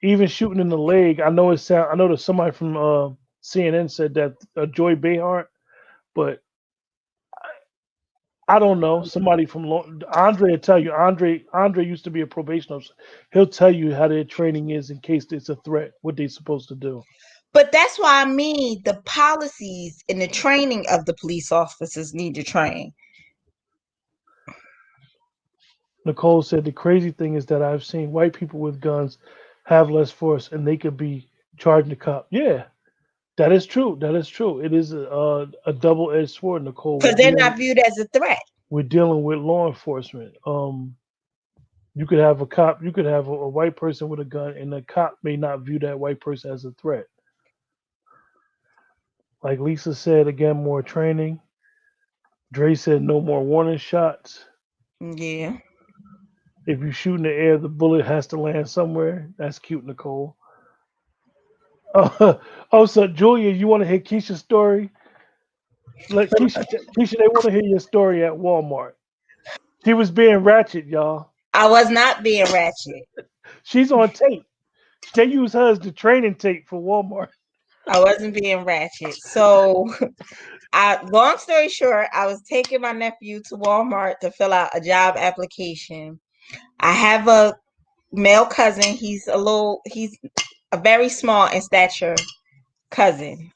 even shooting in the leg. I know that somebody from CNN said that Joy Behar, but I don't know. Somebody from Andre will tell you. Andre used to be a probation officer. He'll tell you how their training is in case it's a threat. What they're supposed to do. But that's why I mean the policies and the training of the police officers need to train. Nicole said the crazy thing is that I've seen white people with guns have less force and they could be charging the cop. Yeah, that is true. That is true. It is a double edged sword, Nicole. because they're not viewed as a threat. We're dealing with law enforcement. You could have a cop, you could have a white person with a gun, and the cop may not view that white person as a threat. Like Lisa said, again, more training. Dre said no more warning shots. Yeah. If you shoot in the air, the bullet has to land somewhere. That's cute, Nicole. Oh, so Julia, you want to hear Keisha's story? Let Keisha, they want to hear your story at Walmart. She was being ratchet, y'all. I was not being ratchet. She's on tape. They use her as the training tape for Walmart. I wasn't being ratchet. So, long story short, I was taking my nephew to Walmart to fill out a job application. I have a male cousin. He's a very small in stature cousin.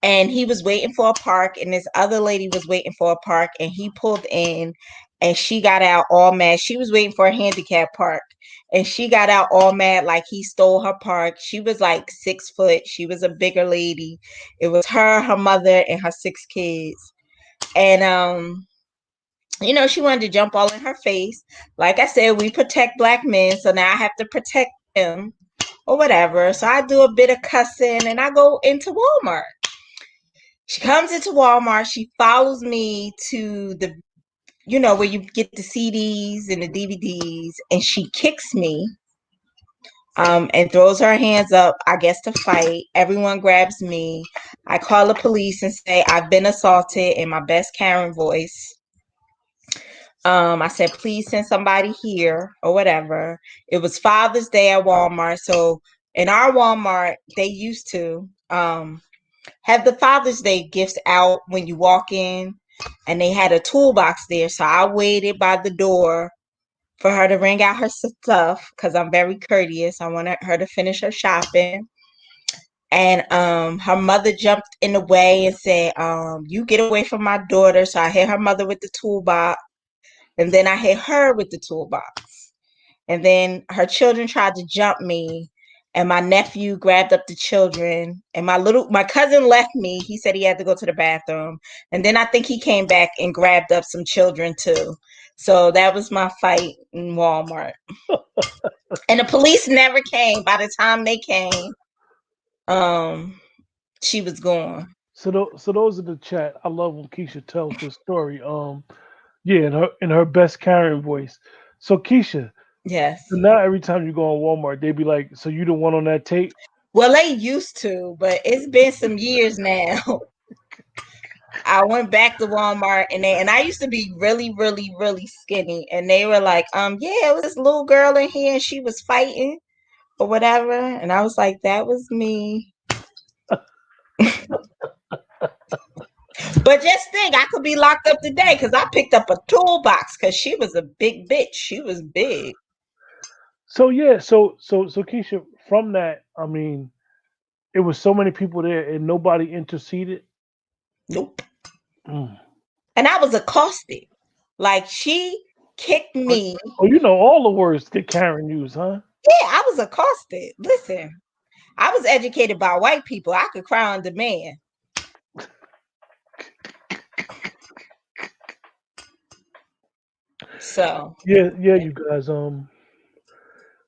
And he was waiting for a park, and this other lady was waiting for a park, and he pulled in, and she got out all mad. She was waiting for a handicap park, and she got out all mad like he stole her park. She was like 6 foot. She was a bigger lady. It was her mother, and her 6 kids. And she wanted to jump all in her face. Like I said, we protect Black men, so now I have to protect him or whatever. So I do a bit of cussing, and I go into Walmart. She comes into Walmart. She follows me to the, where you get the CDs and the DVDs, and she kicks me, and throws her hands up, I guess, to fight. Everyone grabs me. I call the police and say I've been assaulted in my best Karen voice. I said, please send somebody here or whatever. It was Father's Day at Walmart. So in our Walmart, they used to have the Father's Day gifts out when you walk in, and they had a toolbox there. So I waited by the door for her to bring out her stuff because I'm very courteous. I wanted her to finish her shopping. And her mother jumped in the way and said, you get away from my daughter. So I hit her mother with the toolbox. And then I hit her with the toolbox. And then her children tried to jump me. And my nephew grabbed up the children. And my cousin left me. He said he had to go to the bathroom. And then I think he came back and grabbed up some children too. So that was my fight in Walmart. And the police never came. By the time they came, she was gone. So those are the chat. I love when Keisha tells this story. Yeah, in her best Karen voice. So Keisha, Yes. so now every time you go on Walmart, they be like, "So you the one on that tape?" Well, they used to, but it's been some years now. I went back to Walmart, and I used to be really, really, really skinny, and they were like, yeah, it was this little girl in here, and she was fighting or whatever, and I was like, that was me. But just think, I could be locked up today because I picked up a toolbox because she was a big bitch. She was big. So yeah, so Keisha, from that, I mean, it was so many people there and nobody interceded. Nope. Mm. And I was accosted. Like, she kicked me. Oh, you know all the words that Karen used, huh? Yeah, I was accosted. Listen, I was educated by white people. I could cry on demand. So yeah, you guys,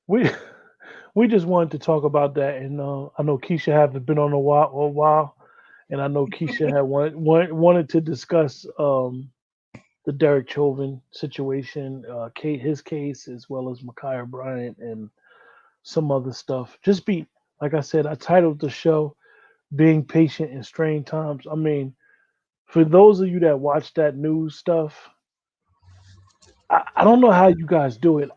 we just wanted to talk about that, and I know Keisha haven't been on a while, and I know Keisha had wanted to discuss the Derek Chauvin situation, his case, as well as Ma'Khia Bryant and some other stuff. Just be like I said, I titled the show "Being Patient in Strange Times." I mean, for those of you that watch that news stuff, I don't know how you guys do it.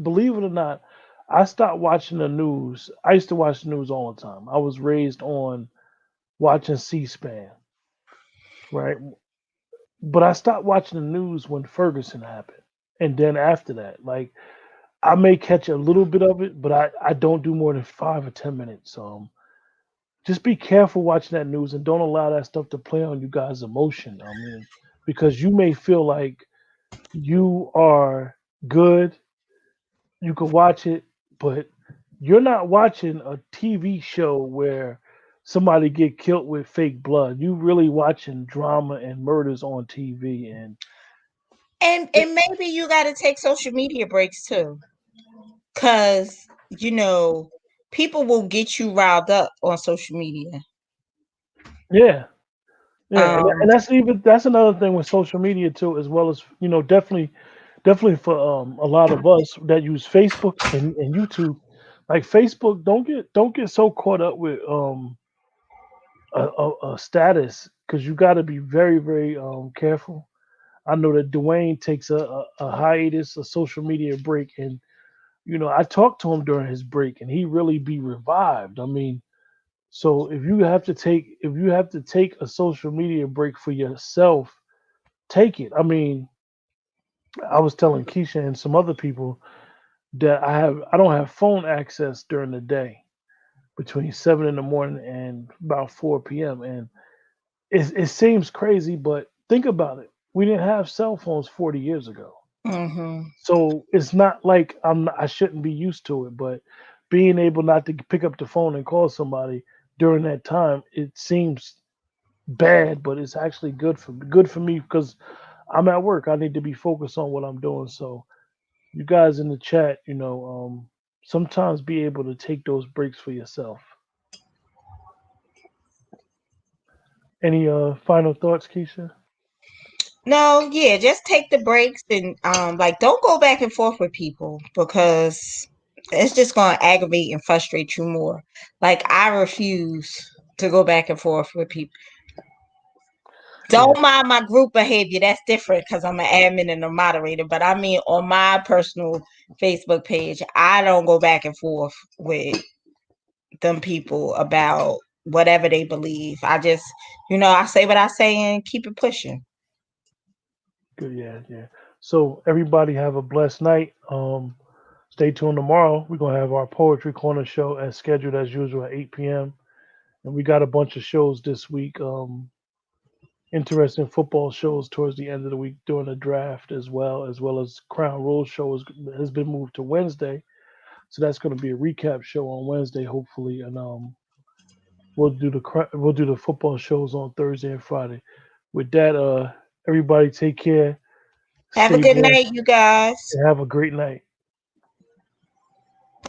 Believe it or not, I stopped watching the news. I used to watch the news all the time. I was raised on watching C-SPAN, right? But I stopped watching the news when Ferguson happened. And then after that, like, I may catch a little bit of it, but I don't do more than 5 or 10 minutes. Just be careful watching that news and don't allow that stuff to play on you guys' emotion. I mean, because you may feel like you are good. You can watch it, but you're not watching a TV show where somebody get killed with fake blood. You really watching drama and murders on TV, and And maybe you got to take social media breaks too, cause you know people will get you riled up on social media. yeah, yeah, Um, and that's another thing with social media too, as well as definitely for a lot of us that use Facebook and YouTube. Like Facebook, don't get so caught up with a status because you got to be very very careful. I know that Dwayne takes a hiatus, a social media break, and I talked to him during his break, and he really be revived. I mean, so if you have to take a social media break for yourself, take it. I mean, I was telling Keisha and some other people that I don't have phone access during the day between 7 in the morning and about 4 p.m. And it seems crazy, but think about it. We didn't have cell phones 40 years ago. mhm. So it's not like I shouldn't be used to it, but being able not to pick up the phone and call somebody during that time, it seems bad, but it's actually good for me because I'm at work. I need to be focused on what I'm doing. So you guys in the chat, sometimes be able to take those breaks for yourself. Any final thoughts, Keisha? No, yeah, just take the breaks and like don't go back and forth with people because it's just gonna aggravate and frustrate you more. Like I refuse to go back and forth with people. Yeah, Don't mind my group behavior. That's different because I'm an admin and a moderator. But I mean, on my personal Facebook page, I don't go back and forth with them people about whatever they believe. I just, I say what I say and keep it pushing. good. Yeah, yeah. So everybody have a blessed night. Stay tuned tomorrow. We're gonna have our poetry corner show as scheduled as usual at 8 p.m. And we got a bunch of shows this week. Interesting football shows towards the end of the week during the draft as well as Crown Royal show has been moved to Wednesday. So that's going to be a recap show on Wednesday, hopefully, and we'll do the football shows on Thursday and Friday. With that, everybody take care, Have a stay good blessed, night, you guys. and have a great night.